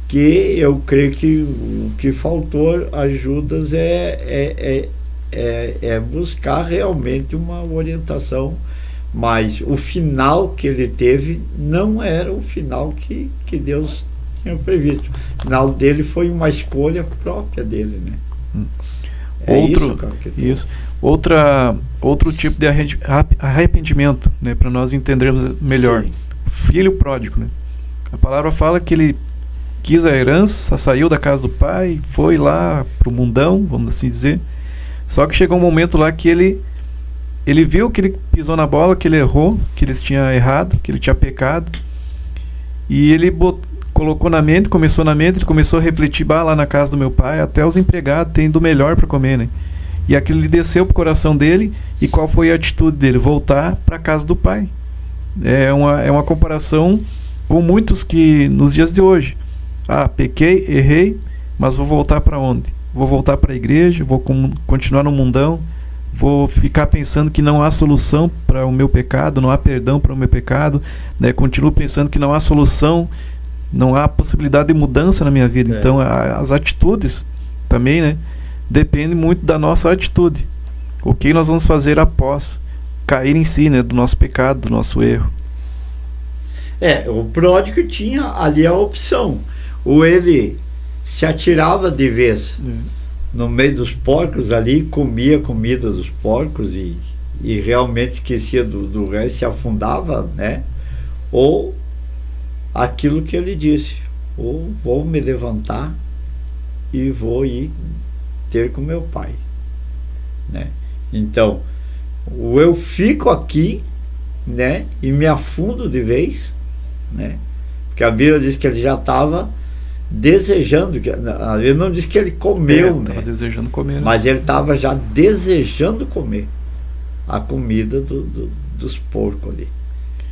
Que eu creio que o que faltou a Judas é buscar realmente uma orientação, mas o final que ele teve não era o final que Deus tinha previsto. O final dele foi uma escolha própria dele, né? Outro tipo de arrependimento, né, para nós entendermos melhor. Sim. Filho pródigo, né? A palavra fala que ele quis a herança, saiu da casa do pai, foi lá pro mundão, vamos assim dizer. Só que chegou um momento lá que ele viu que ele pisou na bola, que ele errou, que ele tinha errado, que ele tinha pecado. E ele colocou na mente, ele começou a refletir, lá na casa do meu pai, até os empregados têm do melhor para comer, né? E aquilo lhe desceu pro coração dele, e qual foi a atitude dele? Voltar para a casa do pai. É uma comparação com muitos que nos dias de hoje. Pequei, errei, mas vou voltar para onde? Vou voltar para a igreja, vou continuar no mundão, vou ficar pensando que não há solução para o meu pecado, não há perdão para o meu pecado, né? Continuo pensando que não há solução, não há possibilidade de mudança na minha vida. Então as atitudes também, né, dependem muito da nossa atitude. O que nós vamos fazer após cair em si, né, do nosso pecado, do nosso erro. O pródigo tinha ali a opção. Ou ele se atirava de vez no meio dos porcos ali, comia a comida dos porcos e realmente esquecia do resto, se afundava, né? Ou aquilo que ele disse, ou vou me levantar e vou ir ter com meu pai, né? Então, ou eu fico aqui, né, e me afundo de vez, né? Porque a Bíblia diz que ele já estava desejando, ele não diz que ele comeu, né? Desejando comer, mas ele estava já desejando comer a comida dos porcos ali.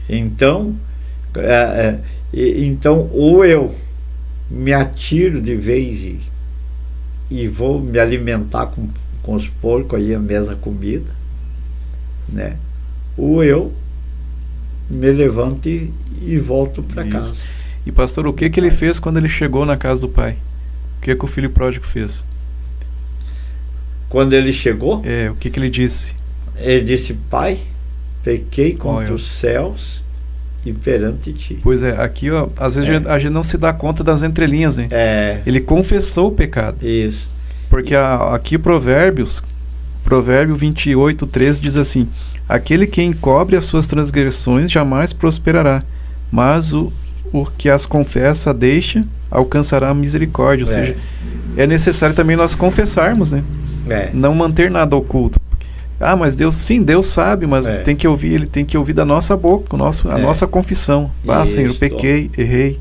Então, então ou eu me atiro de vez e vou me alimentar com os porcos aí, a mesma comida, né? Ou eu me levanto e volto para casa. E pastor, o que ele fez quando ele chegou na casa do pai? O que o filho pródigo fez? Quando ele chegou? O que ele disse? Ele disse: pai, pequei contra os céus e perante ti. Pois aqui, às vezes a gente não se dá conta das entrelinhas, hein? Ele confessou o pecado. Isso. Porque aqui Provérbio 28:13 diz assim: aquele que encobre as suas transgressões jamais prosperará, mas o que as confessa, deixa, alcançará a misericórdia. Ou seja, é necessário também nós confessarmos, né? Não manter nada oculto. Mas Deus sabe, mas tem que ouvir, ele tem que ouvir da nossa boca, a nossa confissão. Senhor, pequei, errei.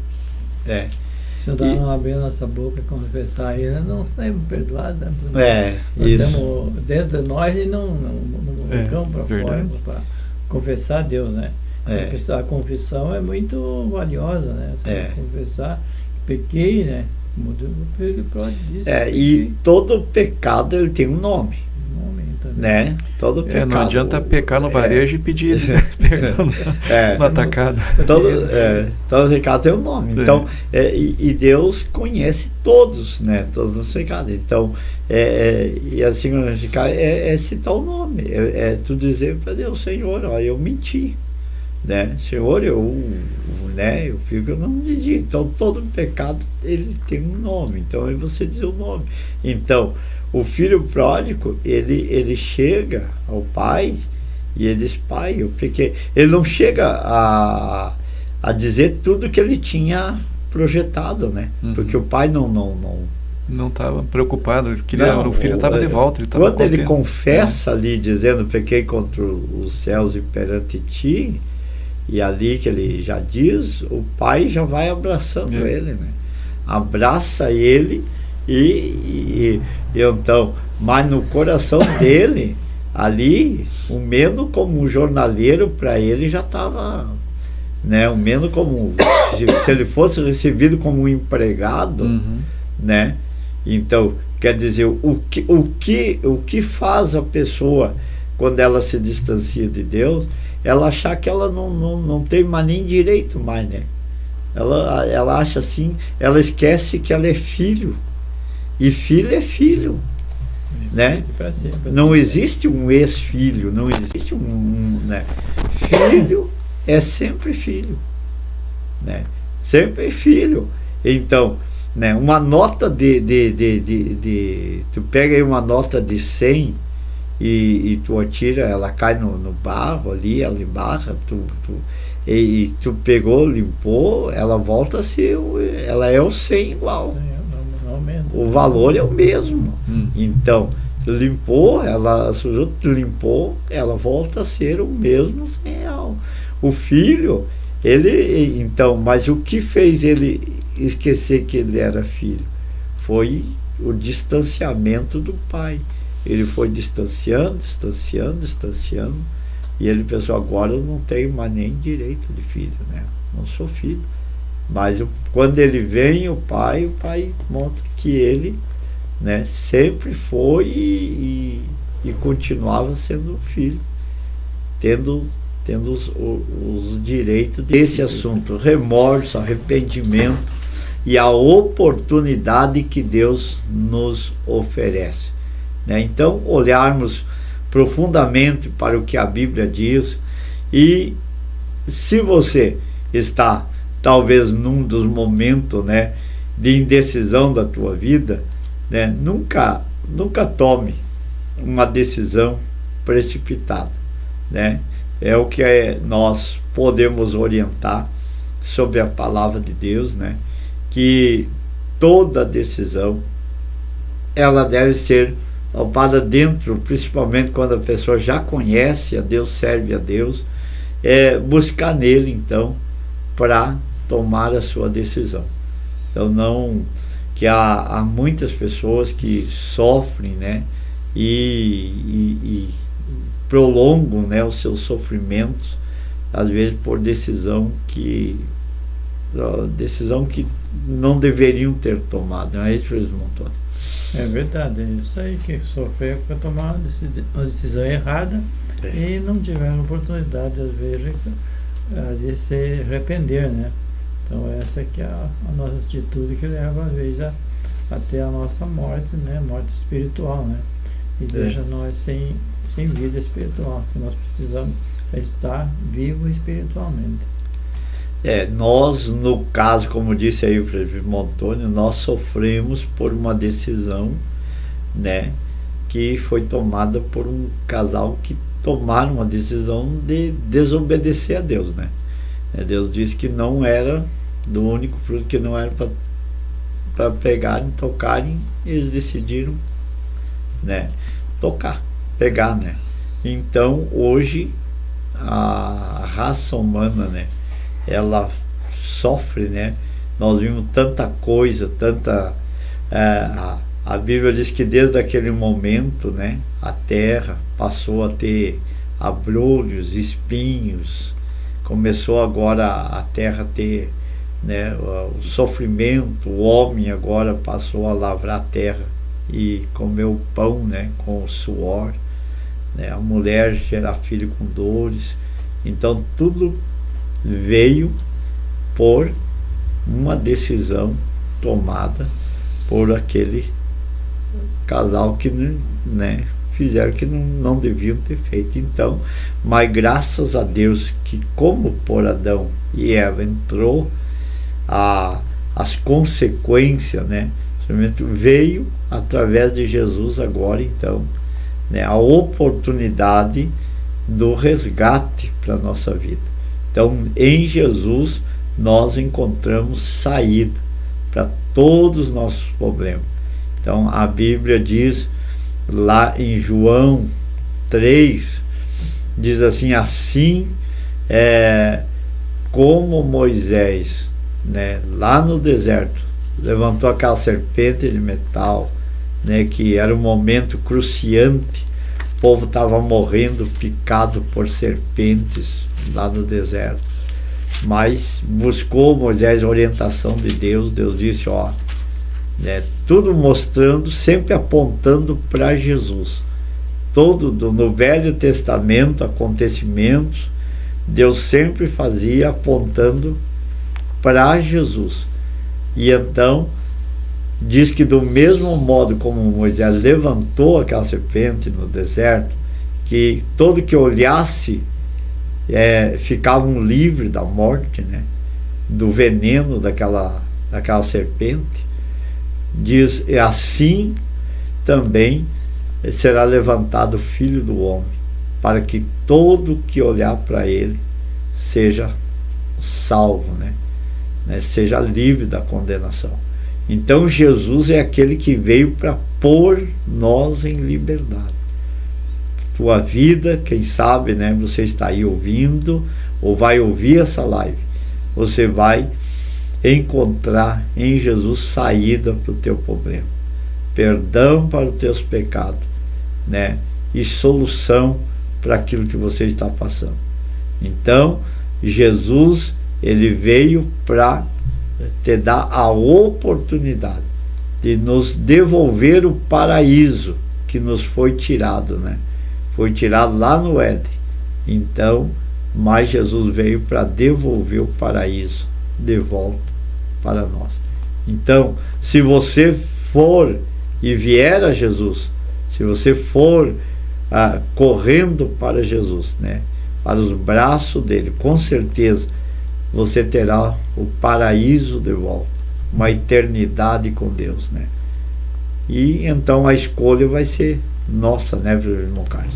Se nós não abrir nossa boca e confessar ele, não saímos perdoados. Né? Nós isso. temos dentro de nós e não colocamos para fora para confessar a Deus, né? A confissão é muito valiosa, né? Você confessar, pequei, né? Como o Pedro pode dizer. E todo pecado ele tem um nome. Né? Todo pecado. Não adianta pecar no varejo e pedir perdão no atacado. Todo pecado tem um nome. Então, e Deus conhece todos, né? Todos os pecados. Então, e assim, citar o nome. Tu dizer para Deus, Senhor, ó, eu menti. Né? Senhor, eu fico que eu não dizia. Então, todo pecado ele tem um nome. Então, aí você diz o nome. Então, o filho pródigo, ele chega ao pai e ele diz, pai, eu pequei. Ele não chega a dizer tudo que ele tinha projetado, né? Porque o pai não estava preocupado, o filho estava de volta. Quando ele confessa ali, dizendo, pequei contra os céus e perante ti, e ali que ele já diz, o pai já vai abraçando ele, né? Abraça ele. E então, mas no coração dele, ali, o medo como jornaleiro para ele já estava, né? O medo como se ele fosse recebido como um empregado, né? Então, quer dizer, o que faz a pessoa quando ela se distancia de Deus, ela achar que ela não tem mais nem direito mais, né? Ela acha assim, ela esquece que ela é filho. E filho é filho, né? Não existe um ex-filho, não existe né? Filho é sempre filho, né? Sempre filho. Então, né? Uma nota tu pega aí uma nota de 100 e tu atira, ela cai no barro ali, ela embarra, e tu pegou, limpou, ela volta a ser, ela é o 100 igual. O valor é o mesmo. Então, limpou, ela sujou, limpou, ela volta a ser o mesmo real. O filho, ele, então, mas o que fez ele esquecer que ele era filho? Foi o distanciamento do pai. Ele foi distanciando, e ele pensou, agora eu não tenho mais nem direito de filho, né? Não sou filho. Mas quando ele vem, o pai mostra que ele, né, sempre foi e continuava sendo filho, tendo os direitos desse assunto, remorso, arrependimento e a oportunidade que Deus nos oferece, né? Então, olharmos profundamente para o que a Bíblia diz, e se você está talvez num dos momentos, né, de indecisão da tua vida, né, nunca tome uma decisão precipitada, né? É o que nós podemos orientar sobre a palavra de Deus, né? Que toda decisão ela deve ser tomada dentro, principalmente quando a pessoa já conhece a Deus, serve a Deus, buscar nele então para tomar a sua decisão. Então, não que há muitas pessoas que sofrem, né, e prolongam, né, os seus sofrimentos, às vezes por decisão que não deveriam ter tomado, não é isso, Montoni? É verdade, é isso aí, que sofreu para tomar uma decisão errada e não tiveram oportunidade, às vezes, de se arrepender, né? Então essa que é a nossa atitude que leva às vezes até a nossa morte, né? Morte espiritual, né? E deixa nós sem vida espiritual, que nós precisamos estar vivos espiritualmente. Nós, no caso, como disse aí o presbítero Montoni, nós sofremos por uma decisão, né, que foi tomada por um casal que tomaram a decisão de desobedecer a Deus, né? Deus disse que não era do único fruto, que não era para pegarem, tocarem, eles decidiram, né, pegar, né? Então, hoje, a raça humana, né, ela sofre, né, nós vimos tanta coisa, tanta... a Bíblia diz que desde aquele momento, né, a terra passou a ter abrolhos, espinhos, começou agora a terra ter, né, o sofrimento, o homem agora passou a lavrar a terra e comer o pão, né, com o suor, né, a mulher gerar filho com dores. Então tudo veio por uma decisão tomada por aquele casal que, né, fizeram que não deviam ter feito. Então, mas graças a Deus que, como por Adão e Eva entrou as consequências, né, veio através de Jesus agora, então, né, a oportunidade do resgate para a nossa vida. Então, em Jesus nós encontramos saída para todos os nossos problemas. Então, a Bíblia diz lá em João 3, diz assim, como Moisés, né, lá no deserto, levantou aquela serpente de metal, né, que era um momento cruciante, o povo estava morrendo picado por serpentes lá no deserto, mas buscou Moisés a orientação de Deus. Deus disse, né, tudo mostrando, sempre apontando para Jesus. Todo no Velho Testamento, acontecimentos, Deus sempre fazia apontando para Jesus. E então diz que do mesmo modo como Moisés levantou aquela serpente no deserto, que todo que olhasse ficavam livres da morte, né, do veneno daquela serpente. Diz, e assim também será levantado o Filho do Homem, para que todo que olhar para ele seja salvo, né, seja livre da condenação. Então Jesus é aquele que veio para pôr nós em liberdade. Tua vida, quem sabe, né, você está aí ouvindo ou vai ouvir essa live, você vai encontrar em Jesus saída para o teu problema, perdão para os teus pecados, né, e solução para aquilo que você está passando. Então Jesus, ele veio para te dar a oportunidade de nos devolver o paraíso que nos foi tirado, né? Foi tirado lá no Éden. Então, mas Jesus veio para devolver o paraíso de volta para nós. Então, se você for e vier a Jesus, se você for correndo para Jesus, né, para os braços dele, com certeza você terá o paraíso de volta, uma eternidade com Deus, né? E então a escolha vai ser nossa, né, irmão Carlos?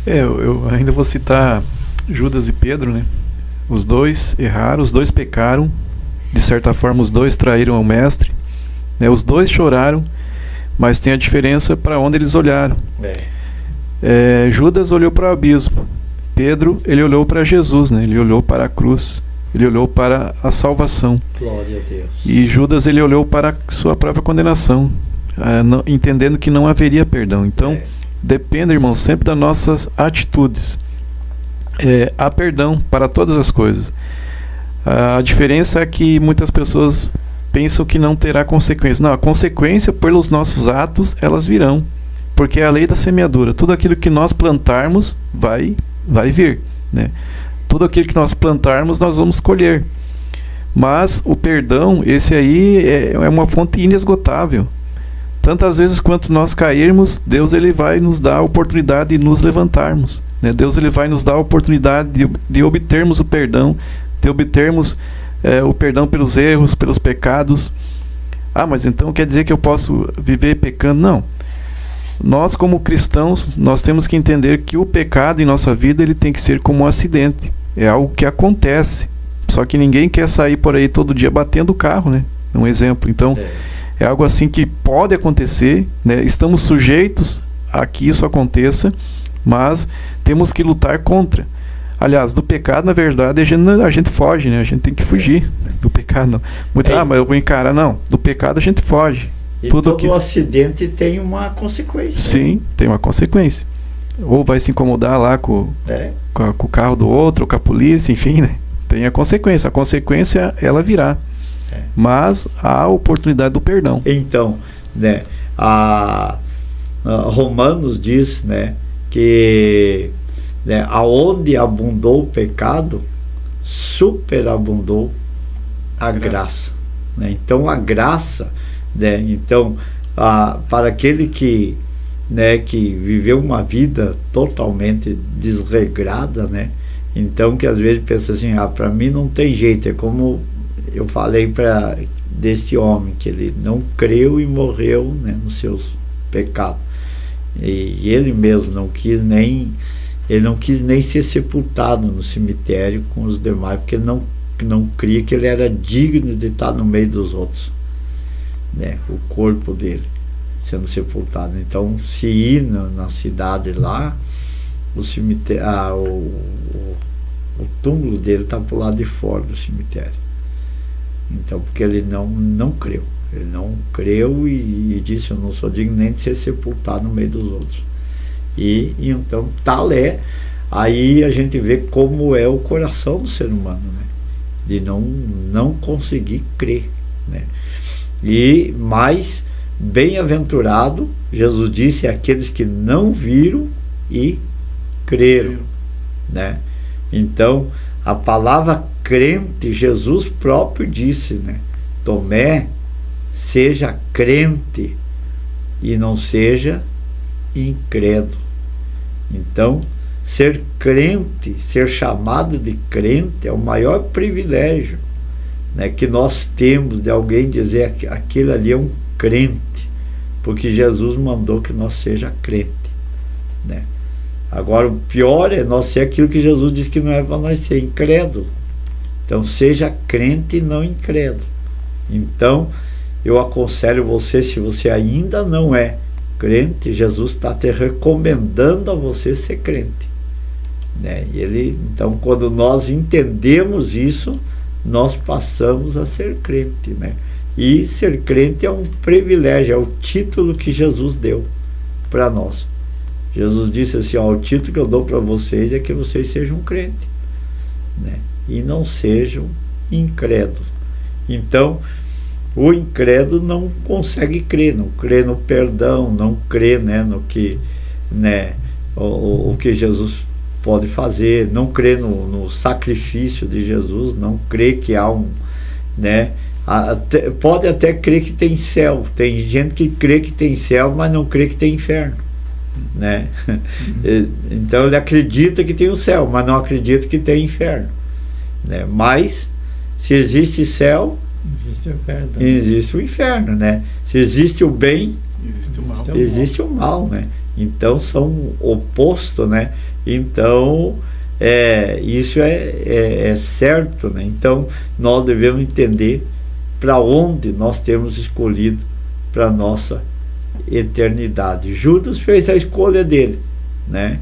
Eu ainda vou citar Judas e Pedro, né? Os dois erraram, os dois pecaram, de certa forma os dois traíram o mestre, né? Os dois choraram, mas tem a diferença para onde eles olharam. Judas olhou para o abismo, Pedro, ele olhou para Jesus, né? Ele olhou para a cruz, ele olhou para a salvação. Glória a Deus. E Judas, ele olhou para a sua própria condenação, entendendo que não haveria perdão. Então, depende, irmão, sempre das nossas atitudes. Há perdão para todas as coisas. A diferença é que muitas pessoas pensam que não terá consequência. Não, a consequência pelos nossos atos, elas virão. Porque é a lei da semeadura. Tudo aquilo que nós plantarmos vai vir, né? Tudo aquilo que nós plantarmos, nós vamos colher. Mas o perdão, esse aí é uma fonte inesgotável. Tantas vezes quanto nós cairmos, Deus, ele vai nos dar a oportunidade de nos levantarmos, né? Deus, ele vai nos dar a oportunidade de obtermos o perdão, de obtermos o perdão pelos erros, pelos pecados. Mas então quer dizer que eu posso viver pecando? Não. Nós, como cristãos, nós temos que entender que o pecado em nossa vida, ele tem que ser como um acidente. É algo que acontece. Só que ninguém quer sair por aí todo dia batendo o carro, né? Um exemplo. Então, é algo assim que pode acontecer, né? Estamos sujeitos a que isso aconteça, mas temos que lutar contra. Aliás, do pecado, na verdade, a gente foge, né? A gente tem que fugir do pecado. Não. Mas eu vou encarar. Não, do pecado a gente foge. E todo acidente tem uma consequência. Sim, tem uma consequência. Ou vai se incomodar lá com o carro do outro, ou com a polícia, enfim, né? Tem a consequência. A consequência, ela virá. Mas há a oportunidade do perdão. Então, né, a Romanos diz, né, que, né, aonde abundou o pecado, superabundou a graça. Né? Então, a graça, né, então, para aquele que, né, que viveu uma vida totalmente desregrada, né, então que às vezes pensa assim, para mim não tem jeito, é como eu falei deste homem, que ele não creu e morreu, né, nos seus pecados, e ele mesmo não quis nem ser sepultado no cemitério com os demais, porque ele não cria que ele era digno de estar no meio dos outros, né, o corpo dele sendo sepultado. Então, se ir na cidade lá, o cemitério, o túmulo dele está para o lado de fora do cemitério. Então, porque ele não creu. Ele não creu e disse, eu não sou digno nem de ser sepultado no meio dos outros. E então, tal é, aí a gente vê como é o coração do ser humano, né? De não conseguir crer, né? Mas bem-aventurado, Jesus disse, aqueles que não viram e creram, né? Então, a palavra crente, Jesus próprio disse, né? Tomé, seja crente e não seja incrédulo. Então, ser crente, ser chamado de crente é o maior privilégio, né, que nós temos de alguém dizer que aquele ali é um crente, porque Jesus mandou que nós seja crente, né? Agora, o pior é nós ser aquilo que Jesus disse que não é para nós ser, incrédulo. Então, seja crente e não incrédulo. Então, eu aconselho você, se você ainda não é crente, Jesus está te recomendando a você ser crente, né? Então, quando nós entendemos isso, nós passamos a ser crente, né? E ser crente é um privilégio, é o título que Jesus deu para nós. Jesus disse assim, o título que eu dou para vocês é que vocês sejam crentes, né? E não sejam incrédulos. Então, o incrédulo não consegue crer, não crê no perdão, não crê, né, no que, né, o que Jesus pode fazer, não crê no sacrifício de Jesus, não crê que há né, pode até crer que tem céu. Tem gente que crê que tem céu, mas não crê que tem inferno, né? Então ele acredita que tem o céu, mas não acredita que tem inferno, né? Mas se existe céu, existe o inferno também. Existe o inferno, né? Se existe o bem, existe o mal. Existe o mal, né? Então são opostos, né? Então isso é certo, né? Então nós devemos entender para onde nós temos escolhido para nossa eternidade. Judas fez a escolha dele, né?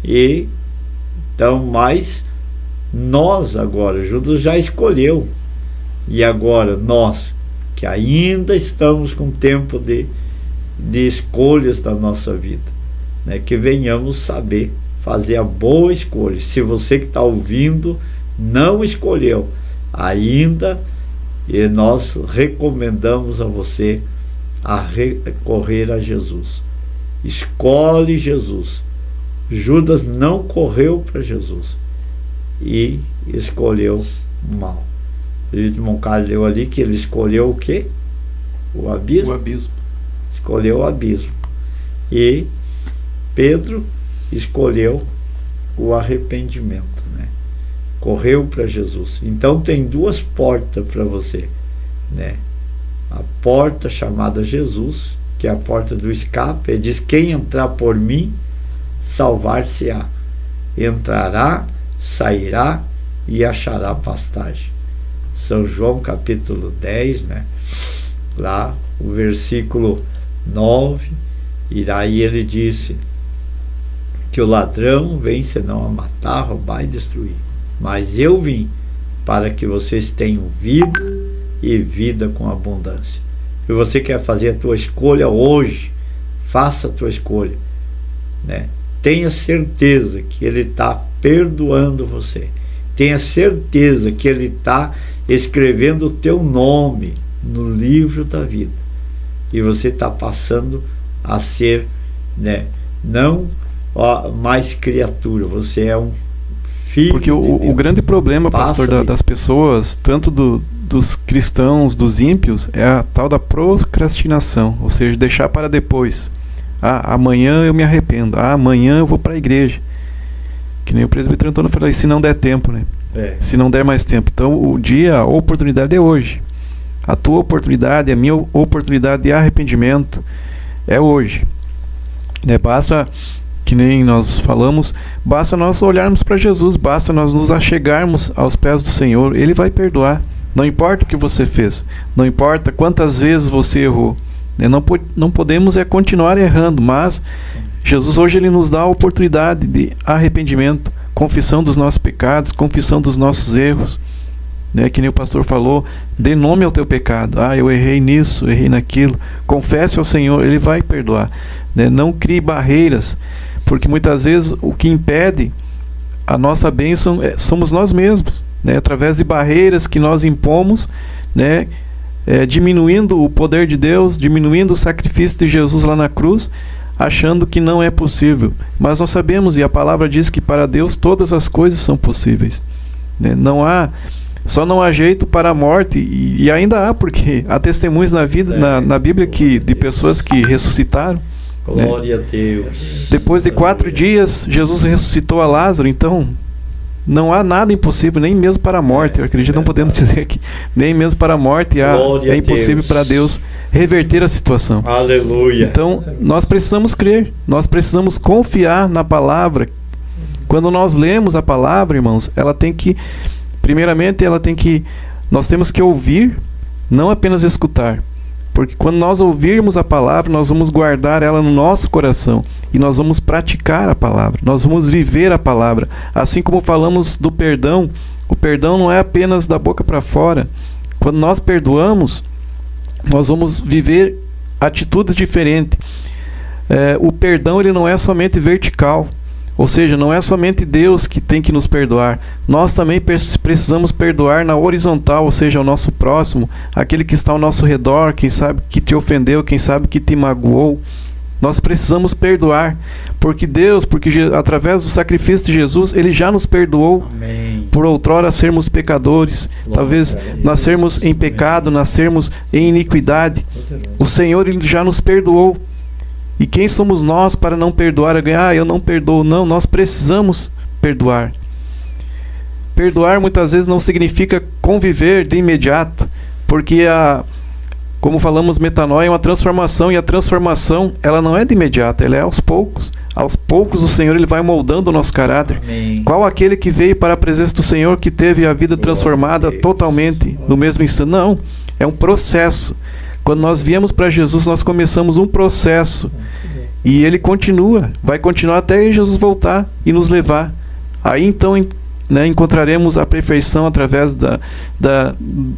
E então, mas nós agora, Judas já escolheu, e agora nós que ainda estamos com tempo de escolhas da nossa vida, né? Que venhamos saber fazer a boa escolha. Se você que está ouvindo não escolheu ainda, e nós recomendamos a você a recorrer a Jesus. Escolhe Jesus. Judas não correu para Jesus e escolheu mal. O irmão Carlos leu ali que ele escolheu o quê? O abismo. O abismo. Escolheu o abismo. E Pedro escolheu o arrependimento, né? Correu para Jesus. Então tem duas portas para você, né? A porta chamada Jesus, que é a porta do escape. Ele diz, quem entrar por mim, salvar-se-á. Entrará, sairá e achará pastagem. São João capítulo 10, né? Lá o versículo 9, e daí ele disse que o ladrão vem senão a matar, roubar e destruir. Mas eu vim para que vocês tenham vida e vida com abundância. E você quer fazer a tua escolha hoje, faça a tua escolha, né? Tenha certeza que Ele está perdoando você. Tenha certeza que Ele está escrevendo o teu nome no livro da vida. E você está passando a ser, né, não mais criatura, você é um filho. Porque de Deus. o grande problema, pastor, das pessoas, tanto dos cristãos, dos ímpios, é a tal da procrastinação, ou seja, deixar para depois. Amanhã eu me arrependo, amanhã eu vou para a igreja. Que nem o presbítero Antônio falou, se não der tempo, né? Se não der mais tempo. Então a oportunidade é hoje. A tua oportunidade, a minha oportunidade de arrependimento é hoje. Basta, que nem nós falamos, basta nós olharmos para Jesus, basta nós nos achegarmos aos pés do Senhor, Ele vai perdoar. Não importa o que você fez, não importa quantas vezes você errou. Não podemos continuar errando, mas Jesus hoje Ele nos dá a oportunidade de arrependimento, confissão dos nossos pecados, confissão dos nossos erros. Que nem o pastor falou, dê nome ao teu pecado. Eu errei nisso, errei naquilo. Confesse ao Senhor, Ele vai perdoar. Não crie barreiras, porque muitas vezes o que impede a nossa bênção somos nós mesmos, através de barreiras que nós impomos, diminuindo o poder de Deus, diminuindo o sacrifício de Jesus lá na cruz, achando que não é possível. Mas nós sabemos, e a palavra diz que para Deus todas as coisas são possíveis. Só não há jeito para a morte, e ainda há, porque há testemunhos na vida, na Bíblia de pessoas que ressuscitaram. Glória a Deus. Depois de 4 dias, Jesus ressuscitou a Lázaro, então não há nada impossível, nem mesmo para a morte. Eu acredito que não podemos dizer que nem mesmo para a morte é impossível para Deus reverter a situação. Aleluia. Então, nós precisamos crer, nós precisamos confiar na palavra. Quando nós lemos a palavra, irmãos, primeiramente, nós temos que ouvir, não apenas escutar. Porque quando nós ouvirmos a palavra, nós vamos guardar ela no nosso coração. E nós vamos praticar a palavra. Nós vamos viver a palavra. Assim como falamos do perdão, o perdão não é apenas da boca para fora. Quando nós perdoamos, nós vamos viver atitudes diferentes. O perdão ele não é somente vertical. Ou seja, não é somente Deus que tem que nos perdoar. Nós também precisamos perdoar na horizontal, ou seja, ao nosso próximo, aquele que está ao nosso redor, quem sabe que te ofendeu, quem sabe que te magoou. Nós precisamos perdoar, porque através do sacrifício de Jesus, Ele já nos perdoou. Amém. Por outrora sermos pecadores, talvez nascermos em pecado, nascermos em iniquidade. O Senhor Ele já nos perdoou. E quem somos nós para não perdoar? Eu não perdoo. Não, nós precisamos perdoar. Perdoar muitas vezes não significa conviver de imediato, porque como falamos, metanoia é uma transformação, e a transformação ela não é de imediato, ela é aos poucos. Aos poucos o Senhor ele vai moldando o nosso caráter. Amém. Qual aquele que veio para a presença do Senhor que teve a vida transformada totalmente no mesmo instante? Não, é um processo. Quando nós viemos para Jesus, nós começamos um processo. E ele vai continuar até Jesus voltar e nos levar. Aí então encontraremos a perfeição através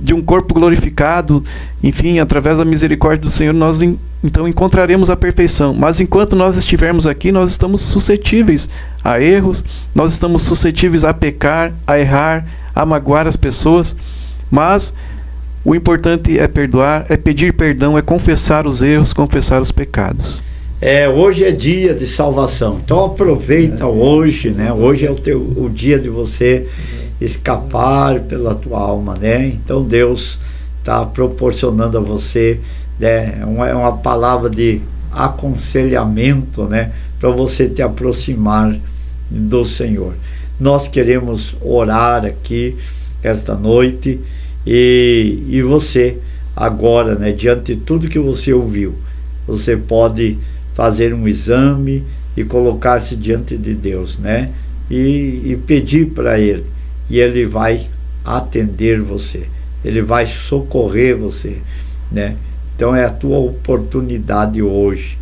de um corpo glorificado. Enfim, através da misericórdia do Senhor, nós então encontraremos a perfeição. Mas enquanto nós estivermos aqui, nós estamos suscetíveis a erros, nós estamos suscetíveis a pecar, a errar, a magoar as pessoas. Mas o importante é perdoar, é pedir perdão, é confessar os erros, confessar os pecados. Hoje é dia de salvação, então aproveita hoje, Hoje é o dia de você escapar pela tua alma, Então Deus está proporcionando a você, uma palavra de aconselhamento, para você te aproximar do Senhor. Nós queremos orar aqui esta noite. E você agora, diante de tudo que você ouviu, você pode fazer um exame e colocar-se diante de Deus, e pedir para Ele, e Ele vai atender você, Ele vai socorrer você, Então é a tua oportunidade hoje